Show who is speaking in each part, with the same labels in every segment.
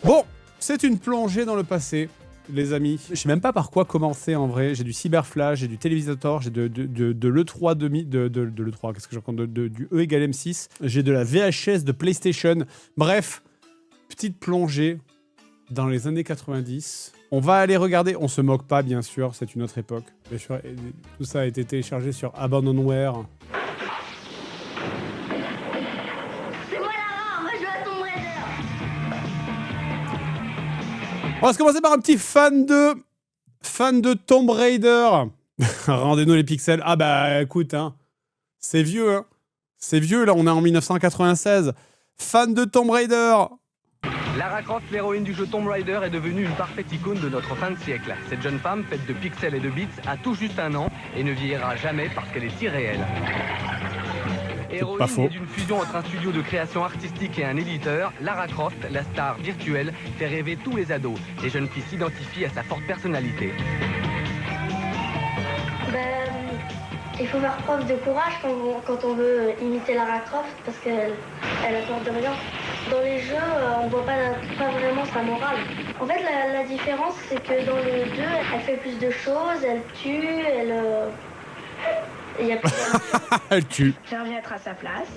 Speaker 1: Bon, c'est une plongée dans le passé, les amis. Je sais même pas par quoi commencer en vrai. J'ai du Cyberflash, j'ai du Télévisator, j'ai de l'E3 de l'E3, qu'est-ce que je raconte, du E égale M6. J'ai de la VHS de PlayStation. Bref, petite plongée dans les années 90. On va aller regarder, on se moque pas bien sûr, c'est une autre époque. Bien sûr, tout ça a été téléchargé sur Abandonware. On va se commencer par un petit fan de Tomb Raider. Rendez-nous les pixels. Ah bah écoute, hein, c'est vieux, hein. C'est vieux, là on est en 1996. Fan de Tomb Raider.
Speaker 2: Lara Croft, l'héroïne du jeu Tomb Raider, est devenue une parfaite icône de notre fin de siècle. Cette jeune femme, faite de pixels et de bits, a tout juste 1 an et ne vieillira jamais parce qu'elle est irréelle. Héroïne née d'une fusion entre un studio de création artistique et un éditeur, Lara Croft, la star virtuelle, fait rêver tous les ados. Les jeunes filles s'identifient à sa forte personnalité.
Speaker 3: Il faut faire preuve de courage quand on veut imiter Lara Croft parce qu'elle a peur de rien. Dans les jeux, on voit pas vraiment sa morale. En fait, la différence, c'est que dans le 2, elle fait plus de choses, elle tue, il y a plus de...
Speaker 1: Elle tue.
Speaker 3: J'aimerais être à sa place.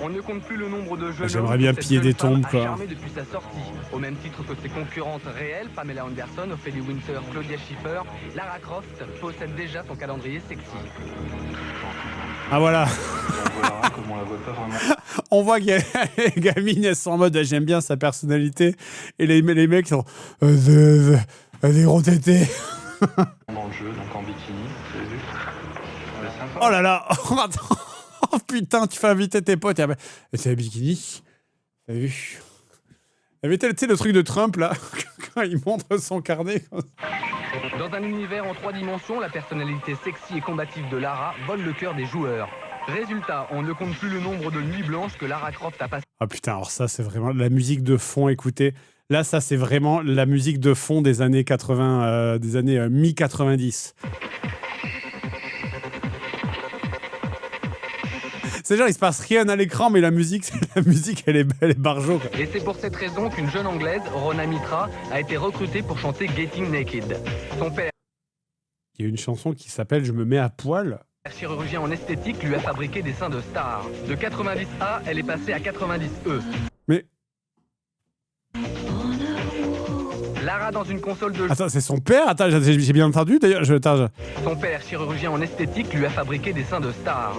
Speaker 2: On ne compte plus le nombre de jeux.
Speaker 1: J'aimerais bien piller des tombes, quoi.
Speaker 2: Charmé depuis sa sortie. Au même titre que ses concurrentes réelles, Pamela Anderson, Ophélie Winter, Claudia Schiffer, Lara Croft possède déjà son calendrier sexy.
Speaker 1: Ah voilà. On voit que les gamines, elles sont en mode j'aime bien sa personnalité. Et les mecs sont des gros tétés.
Speaker 4: Dans le jeu, donc en bikini, vous avez vu?
Speaker 1: Oh là là. Attends. Oh putain, tu fais inviter tes potes. C'est un bikini. T'as vu? Tu sais le truc de Trump là, quand il montre son carnet.
Speaker 2: Dans un univers en 3 dimensions, la personnalité sexy et combative de Lara vole le cœur des joueurs. Résultat, on ne compte plus le nombre de nuits blanches que Lara Croft a passées.
Speaker 1: Ah putain, alors ça c'est vraiment la musique de fond, écoutez. Là, ça c'est vraiment la musique de fond des années 80, des années mi-90. C'est genre, il se passe rien à l'écran, mais la musique, elle est barjo, quoi.
Speaker 2: Et c'est pour cette raison qu'une jeune Anglaise, Rona Mitra, a été recrutée pour chanter Getting Naked. Son père,
Speaker 1: il y a une chanson qui s'appelle « Je me mets à poil ».
Speaker 2: chirurgien en esthétique, lui a fabriqué des seins de star. De 90A, elle est passée à 90E.
Speaker 1: Mais...
Speaker 2: Lara dans une console de jeu.
Speaker 1: Attends, c'est son père? Attends, j'ai bien entendu, d'ailleurs.
Speaker 2: Son père, chirurgien en esthétique, lui a fabriqué des seins de star.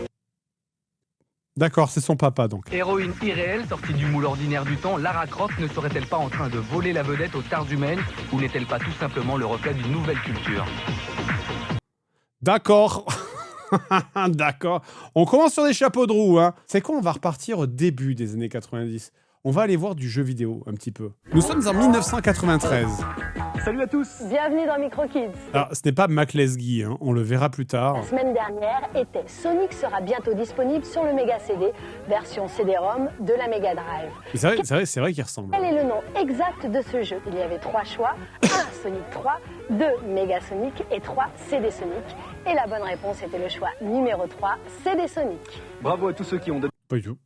Speaker 1: D'accord, c'est son papa, donc.
Speaker 2: Héroïne irréelle, sortie du moule ordinaire du temps, Lara Croft ne serait-elle pas en train de voler la vedette aux stars humaines ou n'est-elle pas tout simplement le reflet d'une nouvelle culture?
Speaker 1: D'accord. D'accord. On commence sur des chapeaux de roue, hein. C'est quoi, on va repartir au début des années 90. On va aller voir du jeu vidéo, un petit peu. Nous sommes en 1993.
Speaker 5: Salut à tous.
Speaker 6: Bienvenue dans MicroKids.
Speaker 1: Alors, ce n'est pas Mac Lesguy, hein. On le verra plus tard.
Speaker 6: La semaine dernière était Sonic sera bientôt disponible sur le Mega CD, version CD-ROM de la Mega Drive.
Speaker 1: C'est vrai qu'il ressemble.
Speaker 6: Quel est le nom exact de ce jeu? Il y avait 3 choix, 1 Sonic 3, 2 Mega Sonic et 3 CD Sonic. Et la bonne réponse était le choix numéro 3, CD Sonic.
Speaker 5: Bravo à tous ceux qui ont...
Speaker 1: Pas du tout.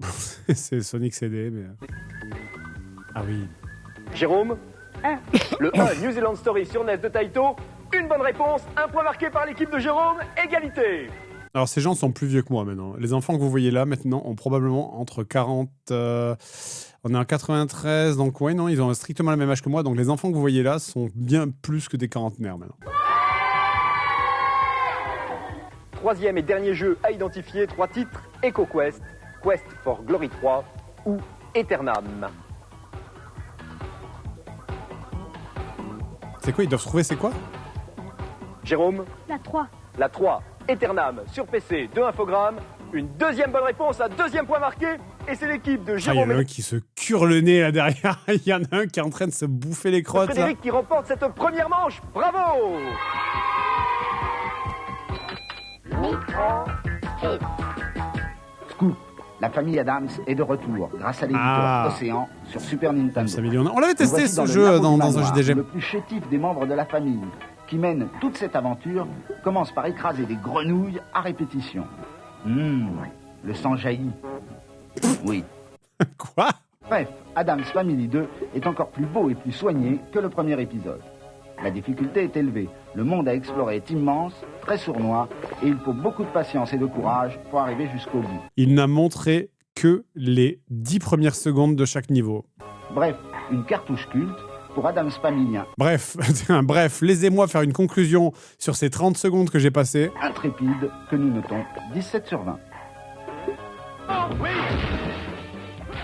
Speaker 1: C'est Sonic CD, mais... Ah oui.
Speaker 5: Jérôme 1. Le 1, New Zealand Story sur NES de Taito. Une bonne réponse, un point marqué par l'équipe de Jérôme, égalité.
Speaker 1: Alors, ces gens sont plus vieux que moi, maintenant. Les enfants que vous voyez là, maintenant, ont probablement entre 40... on est en 93, donc ouais, non, ils ont strictement le même âge que moi. Donc, les enfants que vous voyez là sont bien plus que des quarantenaires, maintenant.
Speaker 5: 3e et dernier jeu à identifier, 3 titres, EcoQuest, Quest for Glory 3 ou Eternam.
Speaker 1: C'est quoi, ils doivent trouver c'est quoi?
Speaker 5: Jérôme?
Speaker 6: La 3.
Speaker 5: La 3, Eternam, sur PC, 2 infogrammes. Une deuxième bonne réponse, un deuxième point marqué. Et c'est l'équipe de
Speaker 1: Ah, il y
Speaker 5: Jérôme
Speaker 1: en a un qui se cure le nez là derrière. Il y en a un qui est en train de se bouffer les crottes.
Speaker 5: Frédéric qui remporte cette première manche. Bravo!
Speaker 7: Scoop, la famille Adams est de retour grâce à l'éditeur Océan sur Super Nintendo.
Speaker 1: On l'avait testé ce jeu dans un JDG.
Speaker 7: Le plus chétif des membres de la famille, qui mène toute cette aventure, commence par écraser des grenouilles à répétition. Le sang jaillit. Oui.
Speaker 1: Quoi?
Speaker 7: Bref, Addams Family 2 est encore plus beau et plus soigné que le premier épisode. La difficulté est élevée, le monde à explorer est immense, très sournois, et il faut beaucoup de patience et de courage pour arriver jusqu'au bout.
Speaker 1: Il n'a montré que les 10 premières secondes de chaque niveau.
Speaker 7: Bref, une cartouche culte pour Addams Family 1.
Speaker 1: Bref, laissez-moi faire une conclusion sur ces 30 secondes que j'ai passées.
Speaker 7: Intrépide, que nous notons 17 sur 20.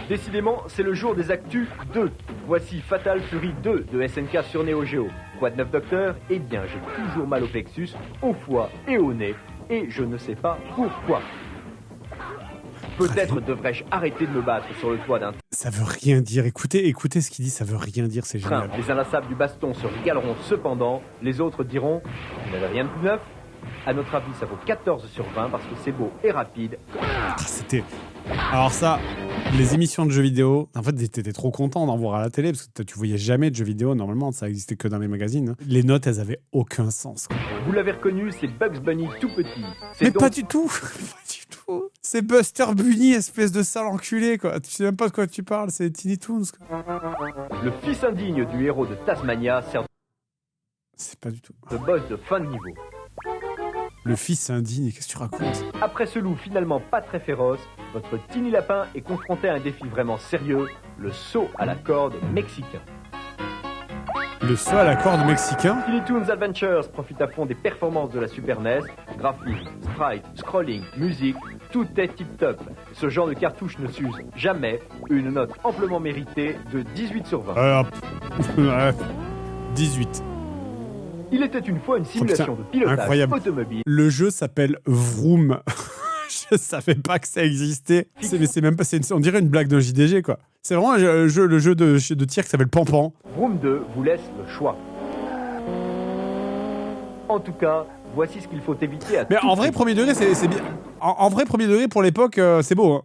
Speaker 5: Décidément, c'est le jour des actus 2. Voici Fatal Fury 2 de SNK sur Neo Geo. Quoi de neuf, docteur? Eh bien, j'ai toujours mal au plexus, au foie et au nez, et je ne sais pas pourquoi. Peut-être devrais-je arrêter de me battre sur le toit d'un
Speaker 1: Ça veut rien dire. Écoutez ce qu'il dit, ça veut rien dire, c'est
Speaker 5: train.
Speaker 1: génial.
Speaker 5: Les inlassables du baston se régaleront cependant. Les autres diront, vous n'avez rien de plus neuf. À notre avis, ça vaut 14 sur 20 parce que c'est beau et rapide.
Speaker 1: C'était... Alors ça, les émissions de jeux vidéo, en fait, t'étais trop content d'en voir à la télé parce que tu voyais jamais de jeux vidéo, normalement, ça existait que dans les magazines. Les notes, elles avaient aucun sens, quoi.
Speaker 5: Vous l'avez reconnu, c'est Bugs Bunny tout petit.
Speaker 1: Mais pas du tout. Pas du tout. C'est Buster Bunny, espèce de sale enculé, quoi. Tu sais même pas de quoi tu parles, c'est Tiny Toons, quoi.
Speaker 5: Le fils indigne du héros de Tasmania sert
Speaker 1: C'est pas du tout.
Speaker 5: de boss de fin de niveau.
Speaker 1: Le fils indigne, qu'est-ce que tu racontes?
Speaker 5: Après ce loup finalement pas très féroce, votre Tiny Lapin est confronté à un défi vraiment sérieux, le saut à la corde mexicain.
Speaker 1: Le saut à la corde mexicain?
Speaker 5: Tiny Toons Adventures profite à fond des performances de la Super NES, graphisme, sprite, scrolling, musique, tout est tip-top. Ce genre de cartouche ne s'use jamais, une note amplement méritée de 18 sur 20.
Speaker 1: 18.
Speaker 5: Il était une fois une simulation de pilotage
Speaker 1: incroyable.
Speaker 5: automobile.
Speaker 1: Le jeu s'appelle Vroom. Je savais pas que ça existait. Mais c'est même pas... on dirait une blague d'un JDG, quoi. C'est vraiment le jeu de tir qui s'appelle Pampan.
Speaker 5: Vroom 2 vous laisse le choix. En tout cas, voici ce qu'il faut éviter à
Speaker 1: Mais
Speaker 5: tout
Speaker 1: en vrai,
Speaker 5: prix.
Speaker 1: premier degré, c'est bien. En vrai, premier degré, pour l'époque, c'est beau. Hein.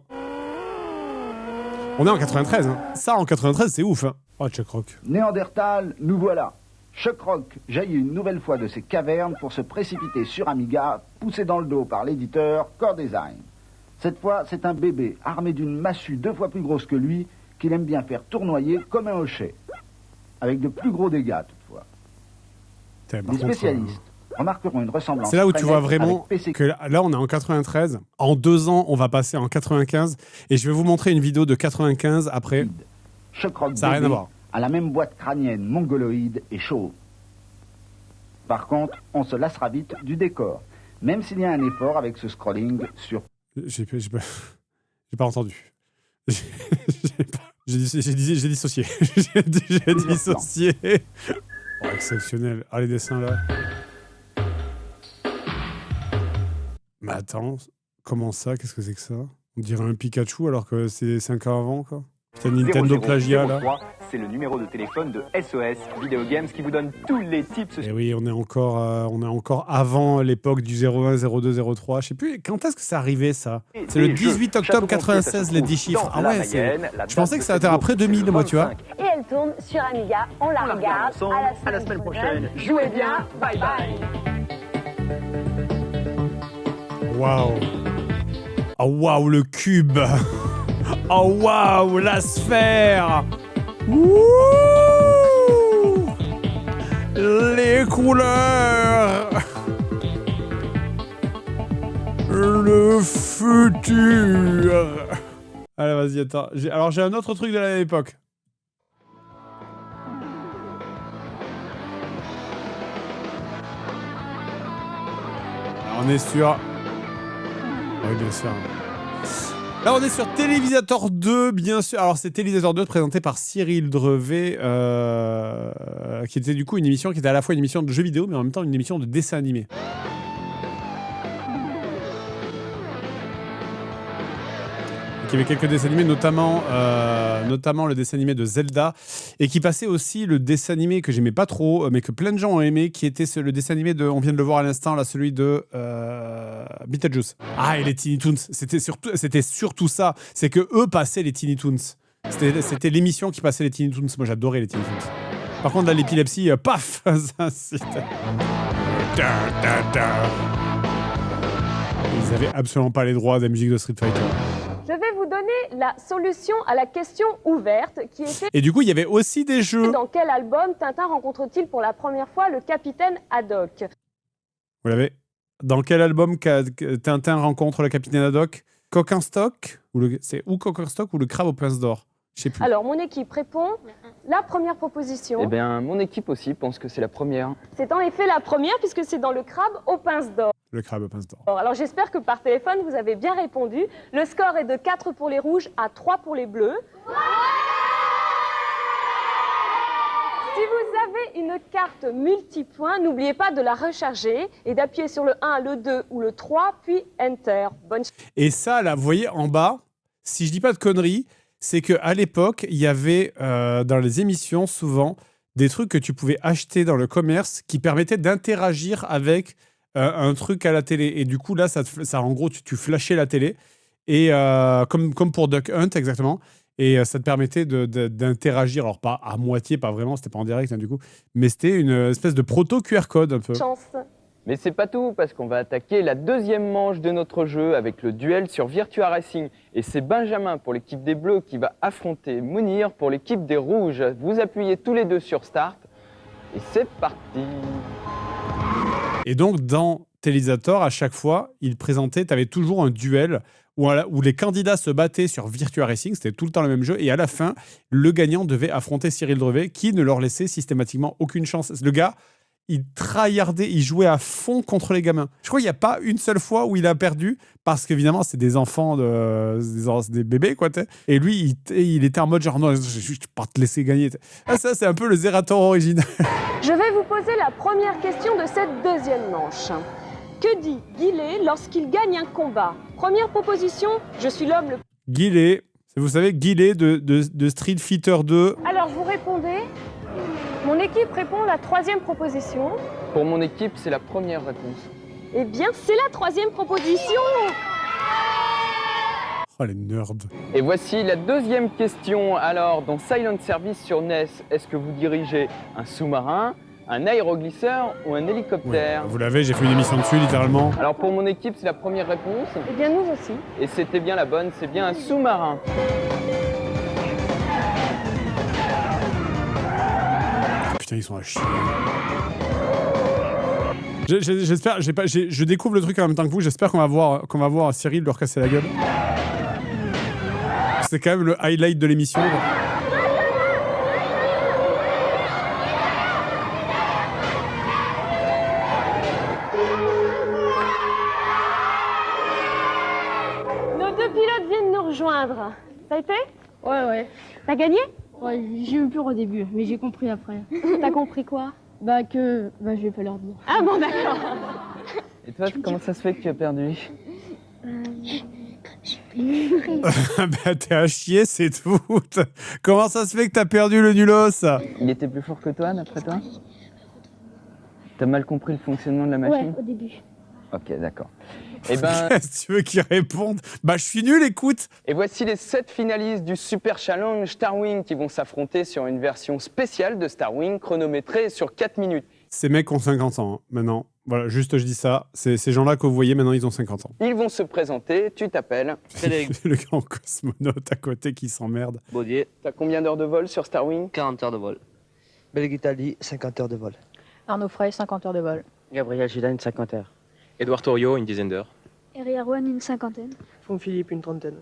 Speaker 1: On est en 93. Hein. Ça, en 93, c'est ouf. Hein. Oh, Chuck Rock.
Speaker 7: Néandertal, nous voilà. Chuck Rock jaillit une nouvelle fois de ses cavernes pour se précipiter sur Amiga, poussé dans le dos par l'éditeur Core Design. Cette fois, c'est un bébé armé d'une massue 2 fois plus grosse que lui qu'il aime bien faire tournoyer comme un hochet. Avec de plus gros dégâts, toutefois. Les spécialistes remarqueront une ressemblance.
Speaker 1: C'est là où tu vois
Speaker 7: très nette
Speaker 1: vraiment
Speaker 7: avec PC.
Speaker 1: que là, on est en 93. En 2 ans, on va passer en 95. Et je vais vous montrer une vidéo de 95 après.
Speaker 7: Chuck Rock
Speaker 1: Ça n'a rien à
Speaker 7: bébé
Speaker 1: voir.
Speaker 7: a la même boîte crânienne mongoloïde et chauve. Par contre, on se lassera vite du décor, même s'il y a un effort avec ce scrolling sur...
Speaker 1: J'ai pas entendu. J'ai dissocié. J'ai dissocié. Oh, exceptionnel. Ah, les dessins là. Mais attends, comment ça? Qu'est-ce que c'est que ça? On dirait un Pikachu alors que c'est 5 ans avant, quoi. Putain, Nintendo plagiat là.
Speaker 5: 0003, c'est le numéro de téléphone de SOS Video Games qui vous donne tous les tips.
Speaker 1: Et oui, on est encore avant l'époque du 01, 02, 03. Je sais plus, quand est-ce que c'est arrivé ça? C'est le 18 octobre 96, les 10 chiffres. Ah ouais, je pensais que ça était après 2000, moi, tu vois.
Speaker 6: Et elle tourne sur Amiga, on la regarde. À la semaine prochaine. Jouez bien, bye bye.
Speaker 1: Waouh. Oh waouh, le cube. Oh waouh, la sphère. Wouh. Les couleurs. Le futur. Allez, vas-y, attends. Alors, j'ai un autre truc de la même époque. Alors, on est sur... Oui, bien sûr. Là, on est sur Télévisateur 2, bien sûr. Alors, c'est Télévisateur 2 présenté par Cyril Drevet, qui était du coup une émission qui était à la fois une émission de jeux vidéo, mais en même temps une émission de dessin animé. Il y avait quelques dessins animés, notamment le dessin animé de Zelda, et qui passait aussi le dessin animé que j'aimais pas trop, mais que plein de gens ont aimé, qui était le dessin animé de, on vient de le voir à l'instant, là, celui de Beetlejuice. Ah, et les Tiny Toons, c'était surtout ça, c'est que eux passaient les Tiny Toons. C'était l'émission qui passait les Tiny Toons. Moi, j'adorais les Tiny Toons. Par contre, là, l'épilepsie, paf, ça, c'était... Ils avaient absolument pas les droits de la musique de Street Fighter.
Speaker 8: Je vais vous donner la solution à la question ouverte qui était
Speaker 1: Et du coup, il y avait aussi des jeux.
Speaker 8: dans quel album Tintin rencontre-t-il pour la première fois le capitaine Haddock?
Speaker 1: Vous l'avez. Dans quel album Tintin rencontre le capitaine Haddock? Coquinstock c'est ou Coquinstock ou le crabe aux pinces d'or? Je sais plus.
Speaker 8: Alors, mon équipe répond la première proposition.
Speaker 9: Eh bien, mon équipe aussi pense que c'est la première.
Speaker 8: C'est en effet la première puisque c'est dans le crabe aux pinces d'or.
Speaker 1: Le crabe aux pinces d'or.
Speaker 8: Alors, j'espère que par téléphone, vous avez bien répondu. Le score est de 4 pour les rouges à 3 pour les bleus. Si vous avez une carte multipoint, n'oubliez pas de la recharger et d'appuyer sur le 1, le 2 ou le 3, puis Enter. Bonne chance.
Speaker 1: Et ça, là, vous voyez en bas, si je dis pas de conneries, c'est qu'à l'époque, il y avait dans les émissions souvent des trucs que tu pouvais acheter dans le commerce qui permettaient d'interagir avec un truc à la télé. Et du coup, là, ça en gros, tu flashais la télé. Et comme pour Duck Hunt, exactement. Et ça te permettait d'interagir. Alors, pas à moitié, pas vraiment, c'était pas en direct, hein, du coup. Mais c'était une espèce de proto-QR code, un peu.
Speaker 8: Chance.
Speaker 9: Mais c'est pas tout, parce qu'on va attaquer la deuxième manche de notre jeu avec le duel sur Virtua Racing. Et c'est Benjamin pour l'équipe des Bleus qui va affronter Mounir pour l'équipe des Rouges. Vous appuyez tous les deux sur Start et c'est parti.
Speaker 1: Et donc, dans Télésator, à chaque fois, il présentait, tu avais toujours un duel où les candidats se battaient sur Virtua Racing, c'était tout le temps le même jeu, et à la fin, le gagnant devait affronter Cyril Drevet, qui ne leur laissait systématiquement aucune chance. Le gars, il tryhardait, il jouait à fond contre les gamins. Je crois qu'il n'y a pas une seule fois où il a perdu, parce qu'évidemment, c'est des enfants, des bébés, quoi. T'sais. Et lui, il était en mode genre, non, je ne vais pas te laisser gagner. Ah, ça, c'est un peu le Zerator original.
Speaker 8: Je vais vous poser la première question de cette deuxième manche. Que dit Guillet lorsqu'il gagne un combat? Première proposition, je suis l'homme le...
Speaker 1: Guillet, vous savez, Guillet de Street Fighter 2.
Speaker 8: Alors, vous répondez. Mon équipe répond la troisième proposition.
Speaker 9: Pour mon équipe, c'est la première réponse.
Speaker 8: Eh bien, c'est la troisième proposition.
Speaker 1: Oh, les nerds.
Speaker 9: Et voici la deuxième question. Alors, dans Silent Service sur NES, est-ce que vous dirigez un sous-marin, un aéroglisseur ou un hélicoptère?
Speaker 1: Ouais, vous l'avez, j'ai fait une émission dessus, littéralement.
Speaker 9: Alors, pour mon équipe, c'est la première réponse.
Speaker 8: Eh bien, nous aussi.
Speaker 9: Et c'était bien la bonne, c'est bien un sous-marin.
Speaker 1: Putain, ils sont à chier. J'espère, je découvre le truc en même temps que vous. J'espère qu'on va voir Cyril leur casser la gueule. C'est quand même le highlight de l'émission.
Speaker 8: Nos deux pilotes viennent nous rejoindre. Ça a été?
Speaker 10: Ouais.
Speaker 8: T'as gagné?
Speaker 10: Ouais, j'ai eu peur au début, mais j'ai compris après.
Speaker 8: T'as compris quoi?
Speaker 10: Je vais pas leur dire.
Speaker 8: Ah bon, d'accord.
Speaker 9: Et toi, comment ça se fait que tu as perdu?
Speaker 1: Bah, t'es à chier, c'est tout. Comment ça se fait que t'as perdu le nulos?
Speaker 9: Il était plus fort que toi, d'après toi? T'as mal compris le fonctionnement de la machine?
Speaker 10: Ouais, au début.
Speaker 9: Ok, d'accord. Eh ben,
Speaker 1: Qu'est-ce que tu veux qu'ils répondent? Bah, je suis nul, écoute.
Speaker 9: et voici les 7 finalistes du Super Challenge Star Wing qui vont s'affronter sur une version spéciale de Star Wing chronométrée sur 4 minutes.
Speaker 1: Ces mecs ont 50 ans, hein, maintenant. Voilà, juste je dis ça. Ces gens-là que vous voyez, maintenant, ils ont 50 ans.
Speaker 9: Ils vont se présenter, tu t'appelles Frédéric
Speaker 1: Le grand cosmonaute à côté qui s'emmerde.
Speaker 11: Baudier,
Speaker 9: T'as combien d'heures de vol sur Star Wing?
Speaker 11: 40 heures de vol. Belguitali, 50 heures de vol.
Speaker 10: Arnaud Frey, 50 heures de vol.
Speaker 11: Gabriel Gilles, 50 heures.
Speaker 12: Edouard Thoriot, une dizaine d'heures.
Speaker 10: Harry Erwan, une cinquantaine.
Speaker 11: Font Philippe, une trentaine.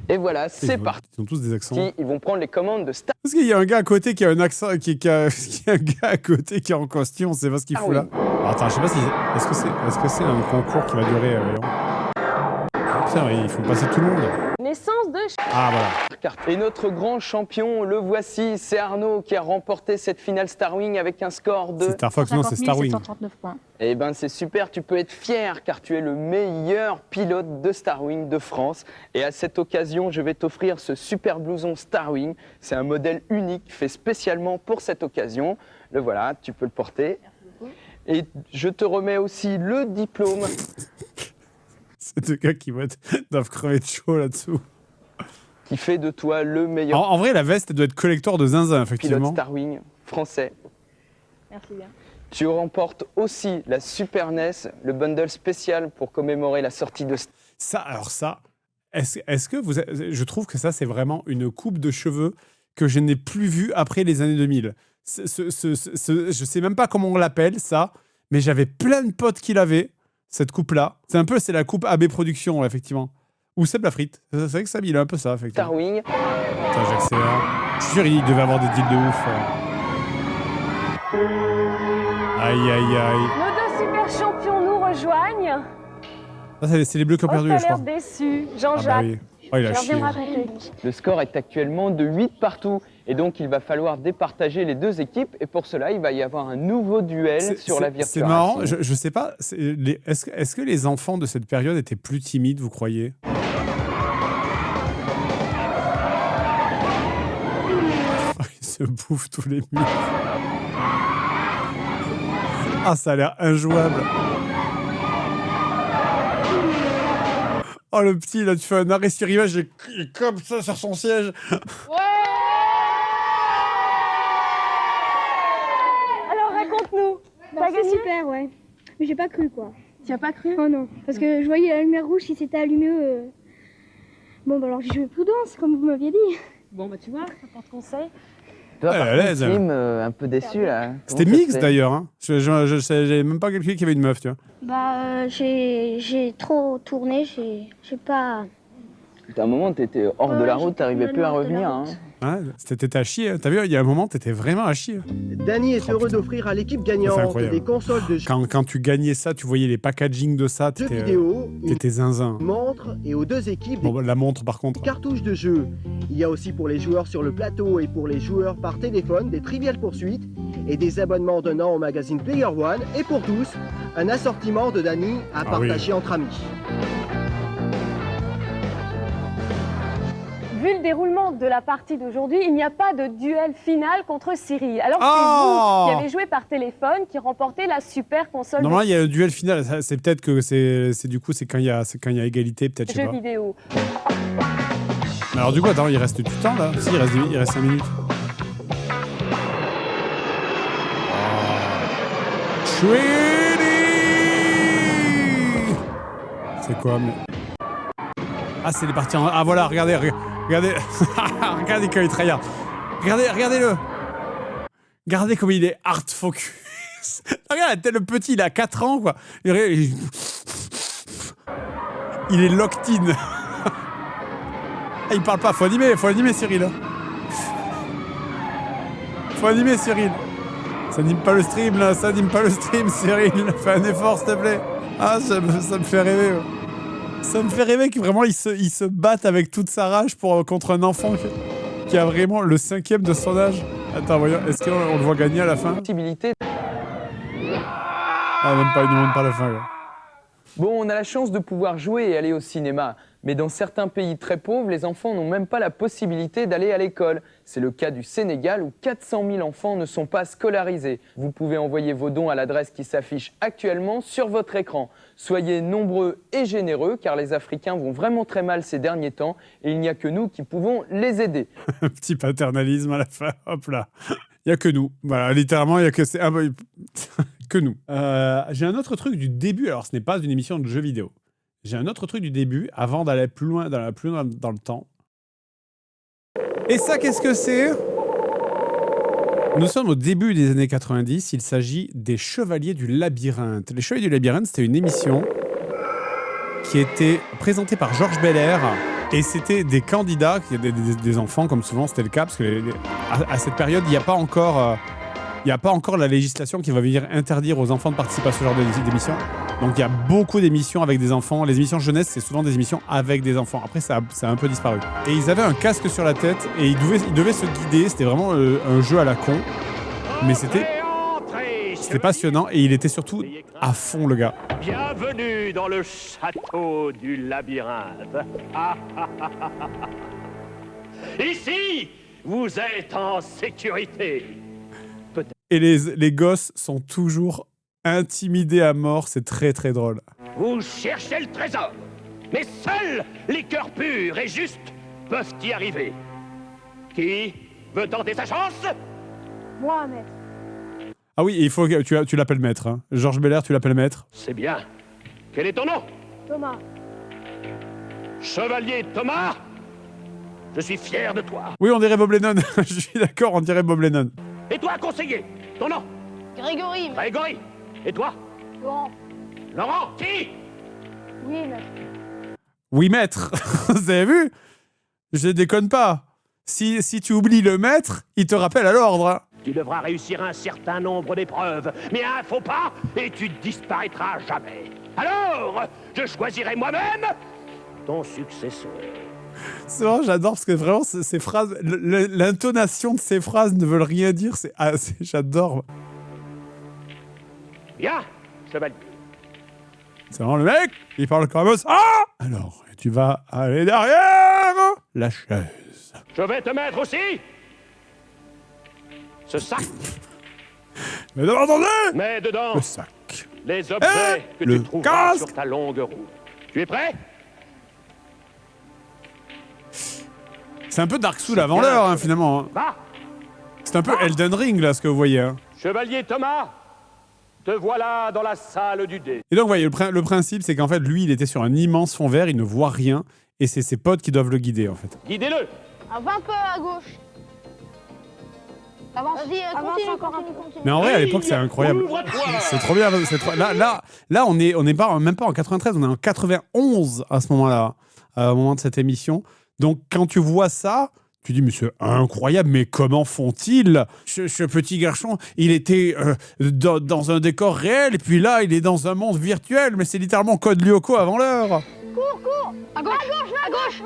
Speaker 9: Et voilà, c'est parti.
Speaker 1: Ils ont tous des accents.
Speaker 9: Ils vont prendre les commandes de Star
Speaker 1: Parce qu'il y a un gars à côté qui a un accent, il y a un gars à côté qui est en costume, on sait pas ce qu'il fout là. Alors, attends, je sais pas si... Est-ce que c'est un concours qui va durer... Putain, ils font passer tout le monde.
Speaker 8: Naissance de...
Speaker 1: Ah, voilà.
Speaker 9: Et notre grand champion, le voici, c'est Arnaud qui a remporté cette finale Star Wing avec un score de...
Speaker 1: C'est Star Fox, non, c'est Star Wing.
Speaker 10: 739 points.
Speaker 9: Eh ben c'est super, tu peux être fier car tu es le meilleur pilote de Star Wing de France. Et à cette occasion, je vais t'offrir ce super blouson Star Wing. C'est un modèle unique fait spécialement pour cette occasion. Le voilà, tu peux le porter. Et je te remets aussi le diplôme.
Speaker 1: C'est deux gars qui doivent crever de chaud là-dessous.
Speaker 9: Qui fait de toi le meilleur
Speaker 1: En vrai, la veste, elle doit être collector de zinzin,
Speaker 9: pilote
Speaker 1: effectivement.
Speaker 9: Star Wing français.
Speaker 10: Merci bien.
Speaker 9: Tu remportes aussi la Super NES, le bundle spécial pour commémorer la sortie de...
Speaker 1: Ça, est-ce que vous... Je trouve que ça, c'est vraiment une coupe de cheveux que je n'ai plus vue après les années 2000. Je sais même pas comment on l'appelle, ça, mais j'avais plein de potes qui l'avaient, cette coupe-là. C'est la coupe AB Productions, effectivement. Ou Seb la frite. C'est vrai que Seb, il a un peu ça, effectivement.
Speaker 9: Starwing.
Speaker 1: Attends, j'accélère. Je suis sûr, il devait avoir des deals de ouf. Aïe, aïe, aïe.
Speaker 8: Nos deux super champions nous rejoignent.
Speaker 1: Ah, c'est les bleus qui ont perdu, je crois.
Speaker 8: Déçu,
Speaker 1: Ah
Speaker 8: Jean-Jacques.
Speaker 1: bah oui. Oh, il a
Speaker 8: Alors,
Speaker 1: chié.
Speaker 8: viens me raconter.
Speaker 9: Le score est actuellement de 8 partout. Et donc, il va falloir départager les deux équipes. Et pour cela, il va y avoir un nouveau duel sur la Virtua
Speaker 1: C'est marrant,
Speaker 9: Racing.
Speaker 1: je sais pas. Est-ce que les enfants de cette période étaient plus timides, vous croyez? Ils se bouffent tous les murs. Ah, ça a l'air injouable. Oh, le petit, là, tu fais un arrêt sur image, il est comme ça sur son siège.
Speaker 8: Alors, raconte-nous.
Speaker 10: Bah, c'est super, ouais. Mais j'ai pas cru, quoi.
Speaker 8: Tu as pas cru?
Speaker 10: Oh non, parce que je voyais la lumière rouge qui s'était allumée. Bon, bah alors j'ai joué prudence, comme vous m'aviez dit.
Speaker 8: Bon, bah tu vois, ça porte conseil.
Speaker 9: Toi,
Speaker 1: Elle est
Speaker 9: par
Speaker 1: à
Speaker 9: contre,
Speaker 1: l'aise,
Speaker 9: Tim, un peu déçu, là.
Speaker 1: C'était
Speaker 9: Comment ça
Speaker 1: mix
Speaker 9: se fait
Speaker 1: d'ailleurs. Hein. Je savais même pas calculé qu'il y avait une meuf, tu vois.
Speaker 3: Bah, j'ai trop tourné, j'ai pas...
Speaker 9: À un moment, t'étais hors de la
Speaker 3: Ouais,
Speaker 9: route, t'arrivais
Speaker 3: j'étais
Speaker 9: plus à
Speaker 3: complètement hors de la
Speaker 9: revenir.
Speaker 3: route.
Speaker 9: Hein.
Speaker 1: Ouais, t'étais à chier. T'as vu, il y a un moment, t'étais vraiment à chier.
Speaker 13: Danny est heureux d'offrir à l'équipe
Speaker 1: C'est
Speaker 13: gagnante
Speaker 1: incroyable.
Speaker 13: des consoles de jeux
Speaker 1: Quand tu gagnais ça, tu voyais les packaging de ça,
Speaker 13: vidéo,
Speaker 1: t'étais zinzin.
Speaker 13: une montre et aux deux équipes
Speaker 1: Bon, bah, la montre, par contre.
Speaker 13: des cartouches de jeu. Il y a aussi pour les joueurs sur le plateau et pour les joueurs par téléphone des Trivial Poursuites et des abonnements d'un an au magazine Player One et pour tous, un assortiment de Danny à
Speaker 1: Ah oui.
Speaker 13: partager entre amis.
Speaker 8: Vu le déroulement de la partie d'aujourd'hui, il n'y a pas de duel final contre Cyril. Alors
Speaker 1: Oh
Speaker 8: c'est vous qui avez joué par téléphone qui remportez la super console
Speaker 1: Normalement, il y a le duel final. C'est peut-être que c'est du coup, c'est quand il y a égalité, peut-être,
Speaker 8: de
Speaker 1: je sais
Speaker 8: jeux
Speaker 1: pas.
Speaker 8: vidéo.
Speaker 1: Mais alors, du coup, attends, il reste du temps, là. Si, il reste 5 minutes. Trini. C'est quoi, mais... Ah, c'est les parties en... Ah, voilà, regardez. Regardez quand il tryhard. Regardez-le. Regardez comme il est hard focus. Regarde, le petit, il a 4 ans, quoi. Il est locked in. Ah, il parle pas, faut animer Cyril. Faut animer Cyril. Ça anime pas le stream, là, Cyril. Fais un effort, s'il te plaît. Ah, ça me fait rêver. Ça me fait rêver que vraiment il se batte avec toute sa rage contre un enfant qui a vraiment le 5e de son âge. Attends, voyons, est-ce qu'on le voit gagner à la fin?
Speaker 9: Possibilité.
Speaker 1: Ah, même pas, il ne demande pas la fin, là.
Speaker 9: Bon, on a la chance de pouvoir jouer et aller au cinéma. Mais dans certains pays très pauvres, les enfants n'ont même pas la possibilité d'aller à l'école. C'est le cas du Sénégal où 400 000 enfants ne sont pas scolarisés. Vous pouvez envoyer vos dons à l'adresse qui s'affiche actuellement sur votre écran. Soyez nombreux et généreux car les Africains vont vraiment très mal ces derniers temps et il n'y a que nous qui pouvons les aider.
Speaker 1: Un petit paternalisme à la fin, hop là. Il n'y a que nous. Voilà, littéralement, il n'y a que... que nous. J'ai un autre truc du début, alors ce n'est pas une émission de jeux vidéo. J'ai un autre truc du début, avant d'aller plus loin dans le temps. Et ça, qu'est-ce que c'est? Nous sommes au début des années 90, il s'agit des Chevaliers du Labyrinthe. Les Chevaliers du Labyrinthe, c'était une émission qui était présentée par Georges Belair. Et c'était des candidats, des enfants, comme souvent c'était le cas, parce que à cette période, il n'y a pas encore la législation qui va venir interdire aux enfants de participer à ce genre d'émissions. Donc il y a beaucoup d'émissions avec des enfants. Les émissions jeunesse, c'est souvent des émissions avec des enfants. Après, ça a un peu disparu. Et ils avaient un casque sur la tête et ils devaient se guider. C'était vraiment un jeu à la con. Mais c'était passionnant et il était surtout à fond, le gars.
Speaker 14: Bienvenue dans le château du labyrinthe. Ici, vous êtes en sécurité.
Speaker 1: Et les gosses sont toujours intimidés à mort. C'est très très drôle.
Speaker 14: Vous cherchez le trésor, mais seuls les cœurs purs et justes peuvent y arriver. Qui veut tenter sa chance?
Speaker 8: Moi, maître.
Speaker 1: Ah oui, et il faut que tu l'appelles maître. Hein. Georges Belair, tu l'appelles maître.
Speaker 14: C'est bien. Quel est ton nom?
Speaker 8: Thomas.
Speaker 14: Chevalier Thomas, je suis fier de toi.
Speaker 1: Oui, on dirait Bob Lennon. Je suis d'accord, on dirait Bob Lennon.
Speaker 14: Et toi, conseiller, ton nom?
Speaker 6: Grégory.
Speaker 14: Grégory. Et toi?
Speaker 6: Laurent.
Speaker 14: Laurent, qui?
Speaker 6: Oui, maître.
Speaker 1: Oui, maître. Vous avez vu? Je déconne pas. Si tu oublies le maître, il te rappelle à l'ordre.
Speaker 14: Tu devras réussir un certain nombre d'épreuves, mais un faux pas et tu disparaîtras jamais. Alors, je choisirai moi-même ton successeur.
Speaker 1: C'est vrai, j'adore parce que vraiment ces phrases, l'intonation de ces phrases ne veulent rien dire. J'adore.
Speaker 14: Bien, chevalier.
Speaker 1: C'est vraiment le mec, il parle comme ça. Alors, tu vas aller derrière la chaise.
Speaker 14: Je vais te mettre aussi ce sac.
Speaker 1: Mais dedans, attendez.
Speaker 14: Mets dedans
Speaker 1: le sac.
Speaker 14: Les objets que tu trouveras sur ta longue route. Tu es prêt?
Speaker 1: C'est un peu Dark Souls avant l'heure, hein, finalement.
Speaker 14: Va.
Speaker 1: C'est un peu Elden Ring, là, ce que vous voyez. Hein.
Speaker 14: Chevalier Thomas, te voilà dans la salle du dé.
Speaker 1: Et donc, vous voyez, le principe, c'est qu'en fait, lui, il était sur un immense fond vert, il ne voit rien, et c'est ses potes qui doivent le guider, en fait.
Speaker 14: Guidez-le.
Speaker 6: Un peu à gauche. Avance. Vas-y, continue.
Speaker 1: Mais en vrai, à l'époque, c'est incroyable. C'est trop bien. Là, on n'est pas même pas en 93, on est en 91 à ce moment-là, au moment de cette émission. Donc, quand tu vois ça, tu dis, mais c'est incroyable, mais comment font-ils? Ce petit garçon, il était dans un décor réel, et puis là, il est dans un monde virtuel, mais c'est littéralement Code Lyoko avant l'heure.
Speaker 6: Cours. À gauche. À gauche.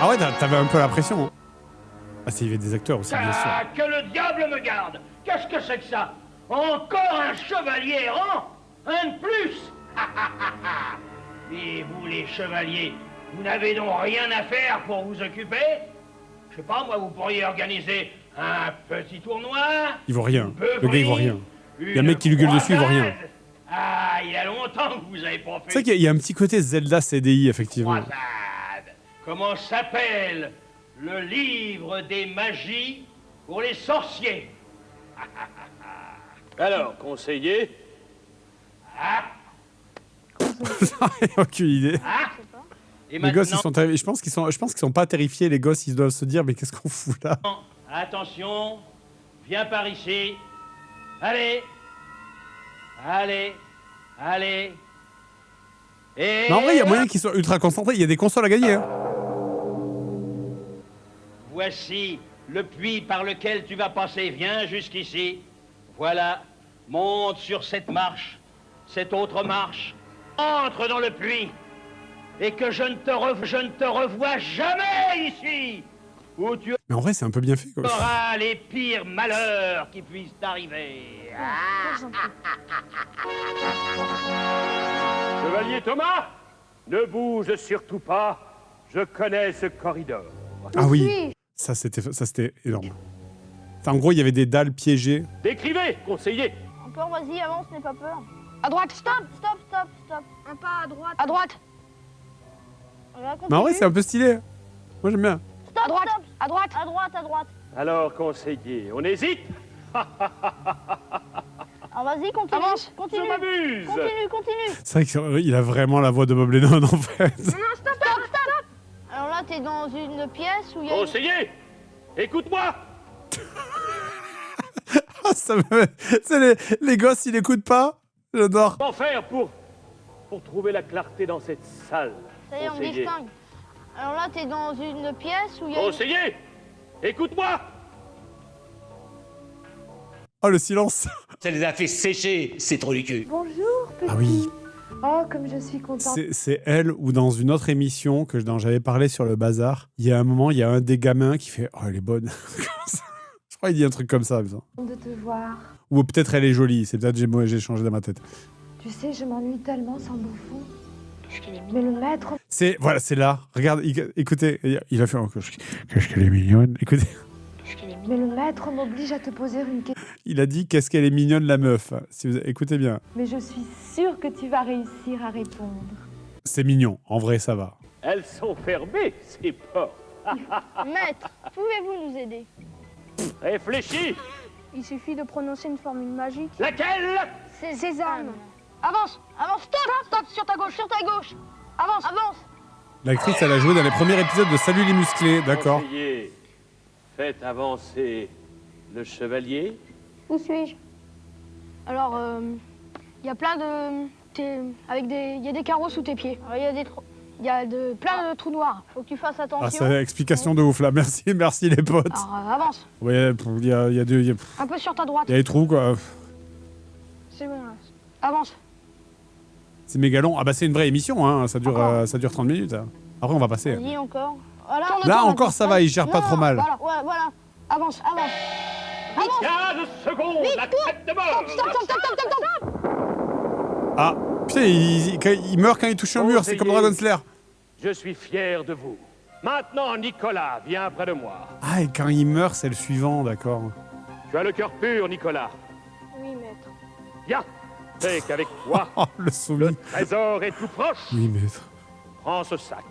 Speaker 1: Ah ouais, t'avais un peu la pression. Hein. Ah, il y avait des acteurs aussi, bien sûr.
Speaker 14: Que le diable me garde. Qu'est-ce que c'est que ça? Encore un chevalier errant? Un de plus. Et vous, les chevaliers, vous n'avez donc rien à faire pour vous occuper? Je sais pas, moi, vous pourriez organiser un petit tournoi.
Speaker 1: Il voit rien. Le gars, il voit rien. Il y a un mec qui lui gueule dessus, il voit rien.
Speaker 14: Ah, il y a longtemps que vous avez pas fait.
Speaker 1: C'est vrai qu'il y a un petit côté Zelda CDI, effectivement.
Speaker 14: Croisade. Comment s'appelle le livre des magies pour les sorciers? Alors, conseiller?
Speaker 1: Aucune idée. Les gosses, ils sont je pense qu'ils sont pas terrifiés. Les gosses, ils doivent se dire, mais qu'est-ce qu'on fout là?
Speaker 14: Attention, viens par ici. Allez. Et...
Speaker 1: Mais en vrai, il y a moyen qu'ils soient ultra concentrés. Il y a des consoles à gagner. Hein.
Speaker 14: Voici le puits par lequel tu vas passer. Viens jusqu'ici. Voilà. Monte sur cette marche. Cette autre marche. Entre dans le puits. Et que je ne te revois jamais ici. Où tu
Speaker 1: Mais en vrai, c'est un peu bien fait, quoi.
Speaker 14: auras les pires malheurs qui puissent t'arriver. Chevalier Thomas, ne bouge surtout pas. Je connais ce corridor.
Speaker 1: Ah oui, ça c'était énorme. En gros, il y avait des dalles piégées.
Speaker 14: Décrivez, conseiller.
Speaker 6: Encore, vas-y, avance, n'aie pas peur. À droite. Stop. Un pas à droite. À droite.
Speaker 1: Mais en vrai, c'est un peu stylé. Moi, j'aime bien.
Speaker 6: Stop. À droite.
Speaker 14: Alors, conseiller, on hésite?
Speaker 6: Alors vas-y, continue. Avance. Continue.
Speaker 14: Je m'amuse.
Speaker 6: Continue.
Speaker 1: C'est vrai qu'il a vraiment la voix de Bob Lennon, en fait.
Speaker 6: Non, stop. Alors là, t'es dans une pièce où il y a...
Speaker 14: Conseiller, écoute-moi.
Speaker 1: Les gosses, ils n'écoutent pas. J'adore.
Speaker 14: Comment faire pour trouver la clarté dans cette salle?
Speaker 6: Ça y est, on distingue. Alors là, t'es dans une pièce où il y a...
Speaker 14: Conseiller, écoute-moi.
Speaker 1: Oh, le silence.
Speaker 15: Ça les a fait sécher, ces trous du cul.
Speaker 16: Bonjour, petit.
Speaker 1: Ah oui.
Speaker 16: Oh, comme je suis contente.
Speaker 1: C'est elle ou dans une autre émission dont j'avais parlé sur le bazar. Il y a un moment, il y a un des gamins qui fait « Oh, elle est bonne ». Je crois qu'il dit un truc comme ça.
Speaker 16: De te voir.
Speaker 1: Ou peut-être elle est jolie. C'est peut-être j'ai changé dans ma tête.
Speaker 16: Tu sais, je m'ennuie tellement sans bouffon. Mais le maître...
Speaker 1: C'est là. Regarde, écoutez. Il a fait encore. Qu'est-ce qu'elle est mignonne. Écoutez.
Speaker 16: Mais le maître m'oblige à te poser une question.
Speaker 1: Il a dit qu'est-ce qu'elle est mignonne la meuf. Si vous écoutez bien.
Speaker 16: Mais je suis sûre que tu vas réussir à répondre.
Speaker 1: C'est mignon. En vrai, ça va.
Speaker 14: Elles sont fermées, ces portes.
Speaker 6: Maître, pouvez-vous nous aider?
Speaker 14: Réfléchis.
Speaker 6: Il suffit de prononcer une formule magique.
Speaker 14: Laquelle?
Speaker 6: Sésame.
Speaker 16: Avance, avance, stop, sur ta gauche. Avance, avance.
Speaker 1: L'actrice, elle a joué dans les premiers épisodes de Salut les musclés, d'accord.
Speaker 17: Conseiller, faites avancer le chevalier.
Speaker 16: Où suis-je? Alors, il y a plein de... Il y a des carreaux sous tes pieds. Il y a plein de trous noirs. Faut que tu fasses attention.
Speaker 1: Ah, c'est explication de ouf là. Merci les potes.
Speaker 16: Alors, avance.
Speaker 1: Ouais, il y a deux.
Speaker 16: Un peu sur ta droite.
Speaker 1: Il y a des trous quoi.
Speaker 16: C'est bon. Avance.
Speaker 1: C'est méga long. Ah bah c'est une vraie émission, hein. Ça dure 30 minutes. Hein. Après on va passer.
Speaker 16: Vas-y, encore. Voilà.
Speaker 1: Là encore ça va, il gère pas trop mal.
Speaker 16: Voilà. Avance.
Speaker 17: 15 secondes, la tête de mort.
Speaker 16: Stop.
Speaker 1: Ah, putain, il meurt quand il touche un mur, c'est comme Dragon Slayer.
Speaker 17: Je suis fier de vous. Maintenant, Nicolas, viens près de moi.
Speaker 1: Ah, et quand il meurt, c'est le suivant, d'accord.
Speaker 17: Tu as le cœur pur, Nicolas.
Speaker 16: Oui, maître.
Speaker 17: Viens, c'est qu'avec toi,
Speaker 1: le soumis.
Speaker 17: Le trésor est tout proche.
Speaker 1: Oui, maître.
Speaker 17: Prends ce sac.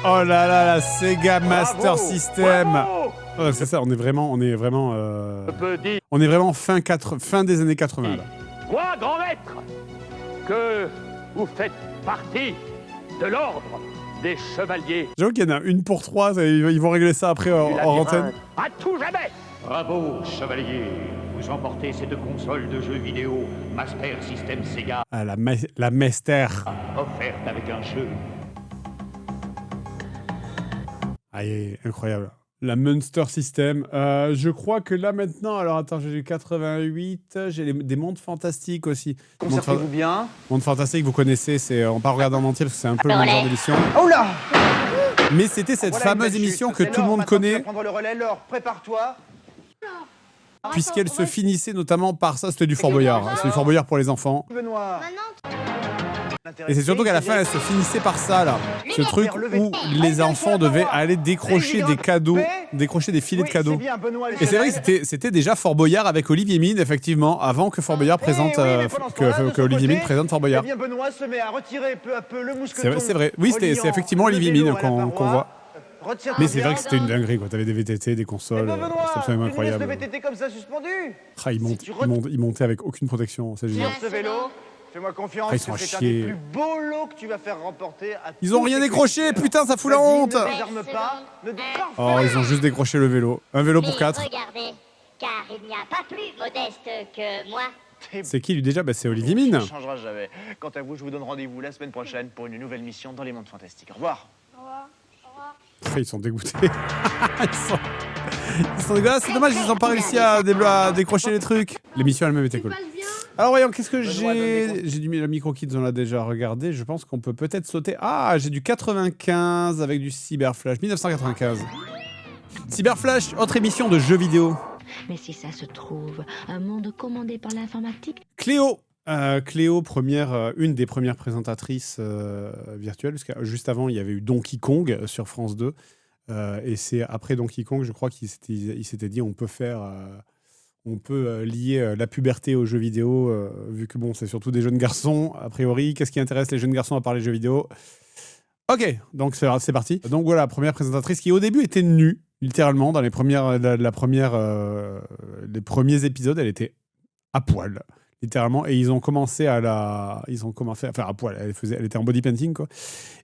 Speaker 1: Oh là là, la Sega Master System.
Speaker 17: Bravo.
Speaker 1: Oh, c'est ça, on est vraiment fin des années 80 là.
Speaker 17: Moi, grand maître, que vous faites partie de l'ordre des chevaliers.
Speaker 1: J'avoue qu'il y en a une pour 3, ils vont régler ça après hors antenne.
Speaker 17: À tout jamais.
Speaker 15: Bravo, chevalier. Vous emportez cette console de jeux vidéo Master System Sega.
Speaker 1: Ah, la Master.
Speaker 15: Offerte avec un jeu.
Speaker 1: Aïe, incroyable. La Monster System. Je crois que là maintenant, alors attends, j'ai du 88, j'ai des mondes fantastiques aussi.
Speaker 18: Conservez-vous bien.
Speaker 1: Monde fantastique, vous connaissez, on va pas regarder en entier parce que c'est un peu le même genre d'émission.
Speaker 18: Oh là.
Speaker 1: Mais c'était cette fameuse émission que tout le monde connaît.
Speaker 18: Prendre le relais, Laure, prépare-toi.
Speaker 1: Puisqu'elle se finissait notamment par ça, c'était du Fort Boyard. C'est du Fort Boyard pour les enfants.
Speaker 18: Benoît.
Speaker 1: Et c'est surtout qu'à la fin, elle se finissait par ça, là. Ce truc où les enfants devaient aller décrocher des cadeaux, décrocher des filets de cadeaux. Et c'est vrai que c'était déjà Fort Boyard avec Olivier Mine, effectivement, avant que Fort Boyard présente, que Olivier Mine présente Fort Boyard.
Speaker 18: Benoît se met à retirer peu à peu le mousqueton.
Speaker 1: C'est vrai. Oui, c'est effectivement Olivier Mine qu'on voit. Mais c'est vrai que c'était une dinguerie, quoi. T'avais des VTT, des consoles, c'était absolument incroyable.
Speaker 18: Le VTT comme ça suspendu.
Speaker 1: Ah, il montait avec auquune protection, c'est génial.
Speaker 18: Sur ce vélo, fais-moi confiance,
Speaker 1: ils sont
Speaker 18: c'est un
Speaker 1: chiés.
Speaker 18: des plus beaux lots que tu vas faire remporter à
Speaker 1: Ils ont rien décroché, putain, ça fout la honte.
Speaker 18: Ne désarme pas,
Speaker 1: Oh, ils ont juste décroché le vélo. Un vélo pour 4.
Speaker 19: Regardez, car il n'y a pas plus modeste que moi.
Speaker 1: C'est qui lui déjà? C'est Olivier Mine.
Speaker 18: Ça ne changera jamais. Quant à vous, je vous donne rendez-vous la semaine prochaine pour une nouvelle mission dans les mondes fantastiques. Au revoir.
Speaker 1: Ils sont dégoûtés. Ils sont dégoûtés. C'est dommage, ils n'ont pas réussi à décrocher les trucs. L'émission elle-même était cool. Alors voyons, qu'est-ce que j'ai? J'ai du Micro Kids, on l'a déjà regardé. Je pense qu'on peut peut-être sauter. Ah, j'ai du 95 avec du Cyberflash. 1995. Cyberflash, autre émission de jeux vidéo.
Speaker 20: Mais si ça se trouve, un monde commandé par l'informatique.
Speaker 1: Cléo. Cléo, une des premières présentatrices virtuelles, parce que juste avant, il y avait eu Donkey Kong sur France 2. Et c'est après Donkey Kong, je crois qu'il s'était dit on peut lier la puberté aux jeux vidéo, vu que bon, c'est surtout des jeunes garçons, a priori. Qu'est-ce qui intéresse les jeunes garçons à part les jeux vidéo? Ok, donc c'est parti. Donc voilà, première présentatrice qui au début était nue, littéralement, dans les premiers épisodes, elle était à poil. Littéralement, et ils ont commencé à à poil, elle était en body painting, quoi.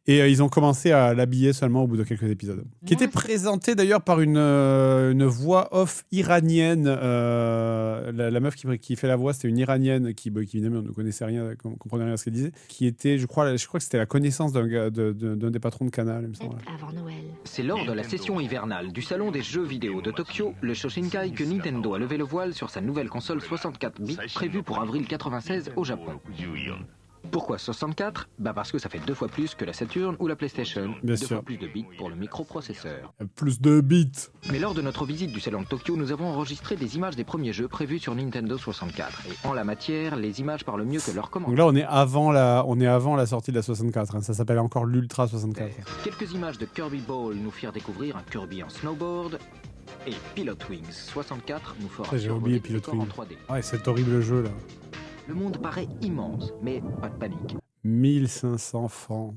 Speaker 1: Et ils ont commencé à l'habiller seulement au bout de quelques épisodes. Qui était présenté d'ailleurs par une voix off iranienne. La meuf qui fait la voix, c'était une iranienne qui évidemment ne connaissait rien, comprenait rien à ce qu'elle disait. Qui était, je crois que c'était la connaissance d'un des patrons de Canal, il me semble.
Speaker 20: Avant Noël.
Speaker 21: C'est lors de la session hivernale du salon des jeux vidéo de Tokyo, le Shoshinkai, que Nintendo a levé le voile sur sa nouvelle console 64 bits prévue pour avril 96 au Japon. Pourquoi 64 ? Parce que ça fait 2 fois plus que la Saturn ou la PlayStation.
Speaker 1: Bien
Speaker 21: 2
Speaker 1: sûr.
Speaker 21: fois plus de bits pour le microprocesseur.
Speaker 1: Plus de bits.
Speaker 21: Mais lors de notre visite du salon de Tokyo, nous avons enregistré des images des premiers jeux prévus sur Nintendo 64. Et en la matière, les images parlent mieux que leurs commentaires.
Speaker 1: Donc là, on est avant la sortie de la 64. Hein. Ça s'appelle encore l'Ultra 64.
Speaker 21: Quelques images de Kirby Ball nous firent découvrir un Kirby en snowboard. Et Pilot Wings 64 nous fera
Speaker 1: J'ai oublié Pilot Wings.
Speaker 21: en 3D.
Speaker 1: Ouais, cet horrible jeu là.
Speaker 21: Le monde paraît immense, mais pas de panique.
Speaker 1: 1500 francs.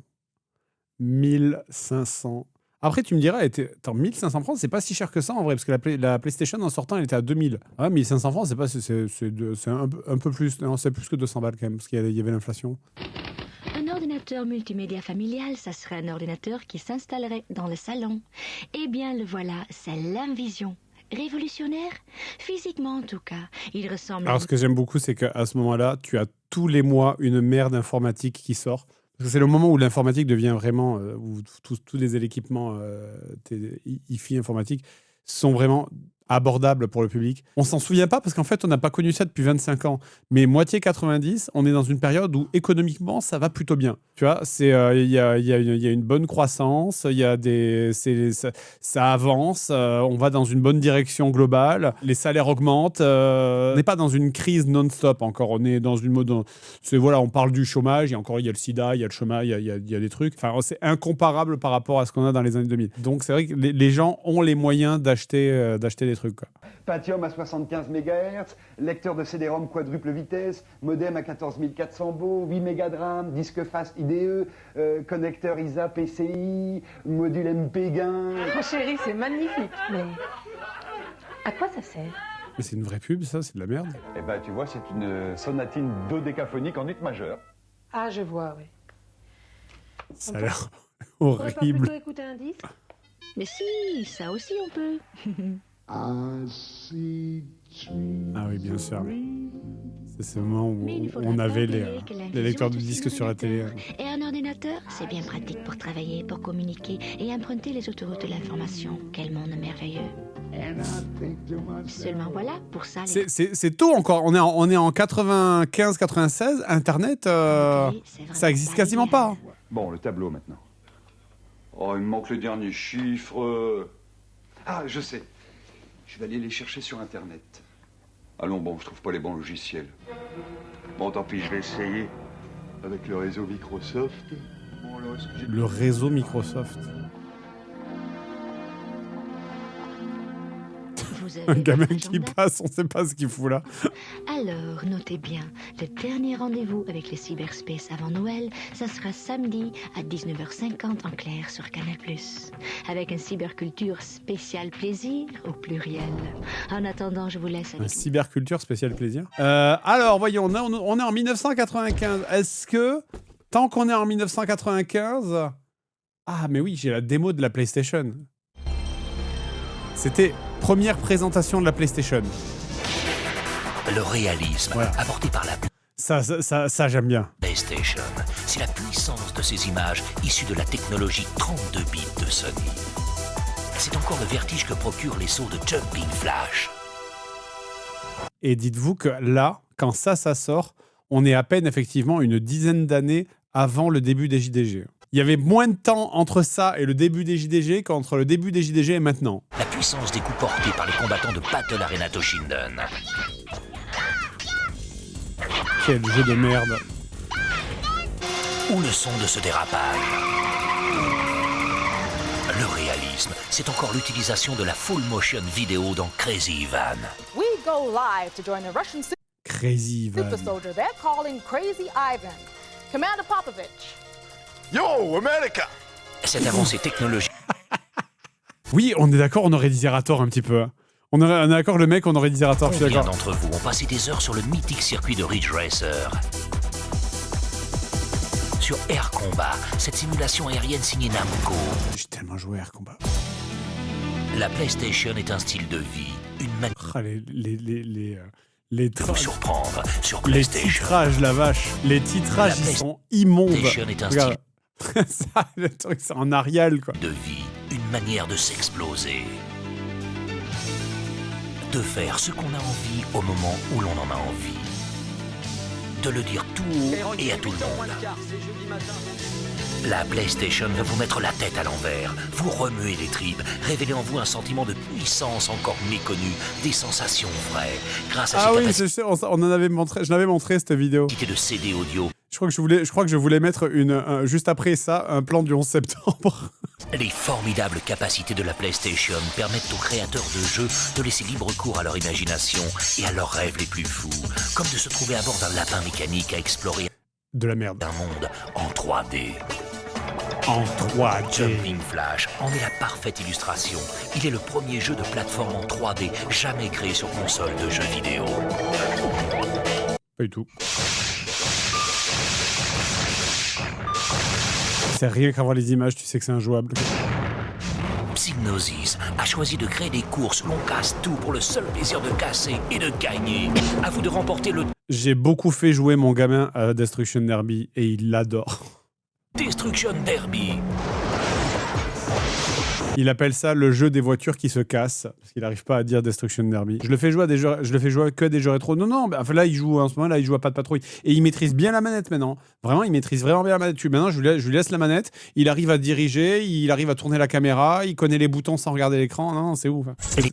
Speaker 1: 1500. Après, tu me diras, attends, 1500 francs, c'est pas si cher que ça en vrai, parce que la PlayStation en sortant, elle était à 2000. Ah, 1500 francs, c'est un peu plus. Non, c'est plus que 200 balles quand même, parce qu'il y avait l'inflation.
Speaker 20: Un ordinateur multimédia familial, ça serait un ordinateur qui s'installerait dans le salon. Eh bien, le voilà, c'est l'Invision. Révolutionnaire, physiquement en tout cas. Il ressemble...
Speaker 1: Alors, ce que j'aime beaucoup, c'est qu'à ce moment-là, tu as tous les mois une merde informatique qui sort. Parce que c'est le moment où l'informatique devient vraiment... où tous les équipements hi-fi informatiques sont vraiment abordables pour le public. On s'en souvient pas parce qu'en fait, on n'a pas connu ça depuis 25 ans. Mais moitié 90, on est dans une période où économiquement, ça va plutôt bien. Tu vois, il y a une bonne croissance, ça avance, on va dans une bonne direction globale, les salaires augmentent. On n'est pas dans une crise non-stop encore. On est dans une mode... on parle du chômage, il y a le sida, il y a le chômage, il y a des trucs. Enfin, c'est incomparable par rapport à ce qu'on a dans les années 2000. Donc, c'est vrai que les gens ont les moyens d'acheter des trucs, quoi.
Speaker 4: Pentium à 75 MHz, lecteur de CD-ROM quadruple vitesse, modem à 14 400 baux, 8 mégas de RAM, disque fast IDE, connecteur ISA PCI, module MP gain.
Speaker 22: Oh chérie, c'est magnifique. Mais à quoi ça sert?
Speaker 1: Mais c'est une vraie pub, ça, c'est de la merde.
Speaker 4: Eh ben, tu vois, c'est une sonatine dodécaphonique en ut majeur.
Speaker 22: Ah, je vois, oui.
Speaker 1: Ça a l'air
Speaker 22: On pourrait pas
Speaker 1: horrible.
Speaker 22: plutôt écouter un disque?
Speaker 20: Mais si, ça aussi on peut.
Speaker 1: Ah oui, bien sûr. C'est ce moment où on avait les lecteurs de disques sur la télé.
Speaker 20: Et un ordinateur, c'est bien pratique pour travailler, pour communiquer et emprunter les autoroutes de l'information. Quel monde merveilleux. Seulement voilà, pour ça...
Speaker 1: C'est tôt encore. On est en 95-96. Internet, ça existe quasiment pas.
Speaker 4: Bon, le tableau maintenant.
Speaker 23: Oh, il me manque les derniers chiffres.
Speaker 4: Ah, je sais. Je vais aller les chercher sur Internet.
Speaker 23: Allons, bon, je trouve pas les bons logiciels. Bon, tant pis, je vais essayer.
Speaker 4: Avec le réseau Microsoft.
Speaker 23: Bon, alors, est-ce que j'ai-
Speaker 1: Le réseau Microsoft.
Speaker 20: Vous
Speaker 1: Un
Speaker 20: avez
Speaker 1: gamin
Speaker 20: votre
Speaker 1: qui
Speaker 20: agenda?
Speaker 1: passe, on sait pas ce qu'il fout là.
Speaker 20: Alors, notez bien, le dernier rendez-vous avec le cyberspace avant Noël, ça sera samedi à 19h50 en clair sur Canal+. Avec un cyberculture spécial plaisir au pluriel. En attendant, je vous laisse
Speaker 1: Un
Speaker 20: avec...
Speaker 1: cyberculture spécial plaisir. Alors, voyons, on est en 1995. Est-ce que, tant qu'on est en 1995... Ah, mais oui, j'ai la démo de la PlayStation. C'était première présentation de la PlayStation.
Speaker 24: Le réalisme apporté par la
Speaker 1: Ça j'aime bien.
Speaker 24: PlayStation, c'est la puissance de ces images issues de la technologie 32 bits de Sony. C'est encore le vertige que procurent les sauts de Jumping Flash.
Speaker 1: Et dites-vous que là, quand ça sort, on est à peine effectivement une dizaine d'années avant le début des JDG. Il y avait moins de temps entre ça et le début des JDG qu'entre le début des JDG et maintenant.
Speaker 24: La puissance des coups portés par les combattants de Battle Arena Toshinden.
Speaker 1: Quel jeu de merde.
Speaker 24: Ou le son de ce dérapage. Le réalisme, c'est encore l'utilisation de la full motion vidéo dans Crazy Ivan.
Speaker 25: We go live to join the Russian
Speaker 1: Crazy Ivan.
Speaker 25: super soldier they're calling Crazy Ivan. Commander Popovich.
Speaker 24: Yo, America! Cette avancée technologique.
Speaker 1: Oui, on est d'accord, on aurait dit Zerator un petit peu. On est d'accord, le mec, on aurait dit Zerator, je suis
Speaker 24: Combien
Speaker 1: d'accord.
Speaker 24: d'entre vous ont passé des heures sur le mythique circuit de Ridge Racer? Sur Air Combat, cette simulation aérienne signée Namco.
Speaker 1: J'ai tellement joué à Air Combat.
Speaker 24: La PlayStation est un style de vie, une manière
Speaker 1: Ah, les
Speaker 24: de surprendre sur
Speaker 1: les
Speaker 24: PlayStation.
Speaker 1: titrages, la vache. Les titrages,
Speaker 24: La
Speaker 1: ils sont immondes.
Speaker 24: PlayStation est un
Speaker 1: Regarde. Ça, le truc, c'est en Arial, quoi.
Speaker 24: De vie, une manière de s'exploser. De faire ce qu'on a envie au moment où l'on en a envie. De le dire tout haut et à tout le monde. La PlayStation va vous mettre la tête à l'envers, vous remuer les tripes, révéler en vous un sentiment de puissance encore méconnu, des sensations vraies, grâce à
Speaker 1: Ah
Speaker 24: ses
Speaker 1: oui,
Speaker 24: capacités
Speaker 1: on en avait montré, je l'avais montré cette vidéo.
Speaker 24: de CD audio.
Speaker 1: Je crois que je voulais mettre juste après ça un plan du 11 septembre.
Speaker 24: Les formidables capacités de la PlayStation permettent aux créateurs de jeux de laisser libre cours à leur imagination et à leurs rêves les plus fous, comme de se trouver à bord d'un lapin mécanique à explorer
Speaker 1: de la merde.
Speaker 24: Un monde en 3D.
Speaker 1: En 3D.
Speaker 24: Jumping Flash en est la parfaite illustration. Il est le premier jeu de plateforme en 3D jamais créé sur console de jeux vidéo.
Speaker 1: Pas du tout. C'est rien qu'à voir les images, tu sais que c'est injouable.
Speaker 24: Psygnosis a choisi de créer des courses où l'on casse tout pour le seul plaisir de casser et de gagner. À vous de remporter le
Speaker 1: J'ai beaucoup fait jouer mon gamin à Destruction Derby et il l'adore.
Speaker 24: Destruction Derby.
Speaker 1: Il appelle ça le jeu des voitures qui se cassent, parce qu'il n'arrive pas à dire Destruction Derby. Je le fais jouer que à des jeux rétro. Non, enfin là il joue en ce moment, là il joue à pas de patrouille. Et il maîtrise bien la manette maintenant. Vraiment, il maîtrise vraiment bien la manette. Maintenant, je lui laisse la manette, il arrive à diriger, il arrive à tourner la caméra, il connaît les boutons sans regarder l'écran. Non, c'est ouf.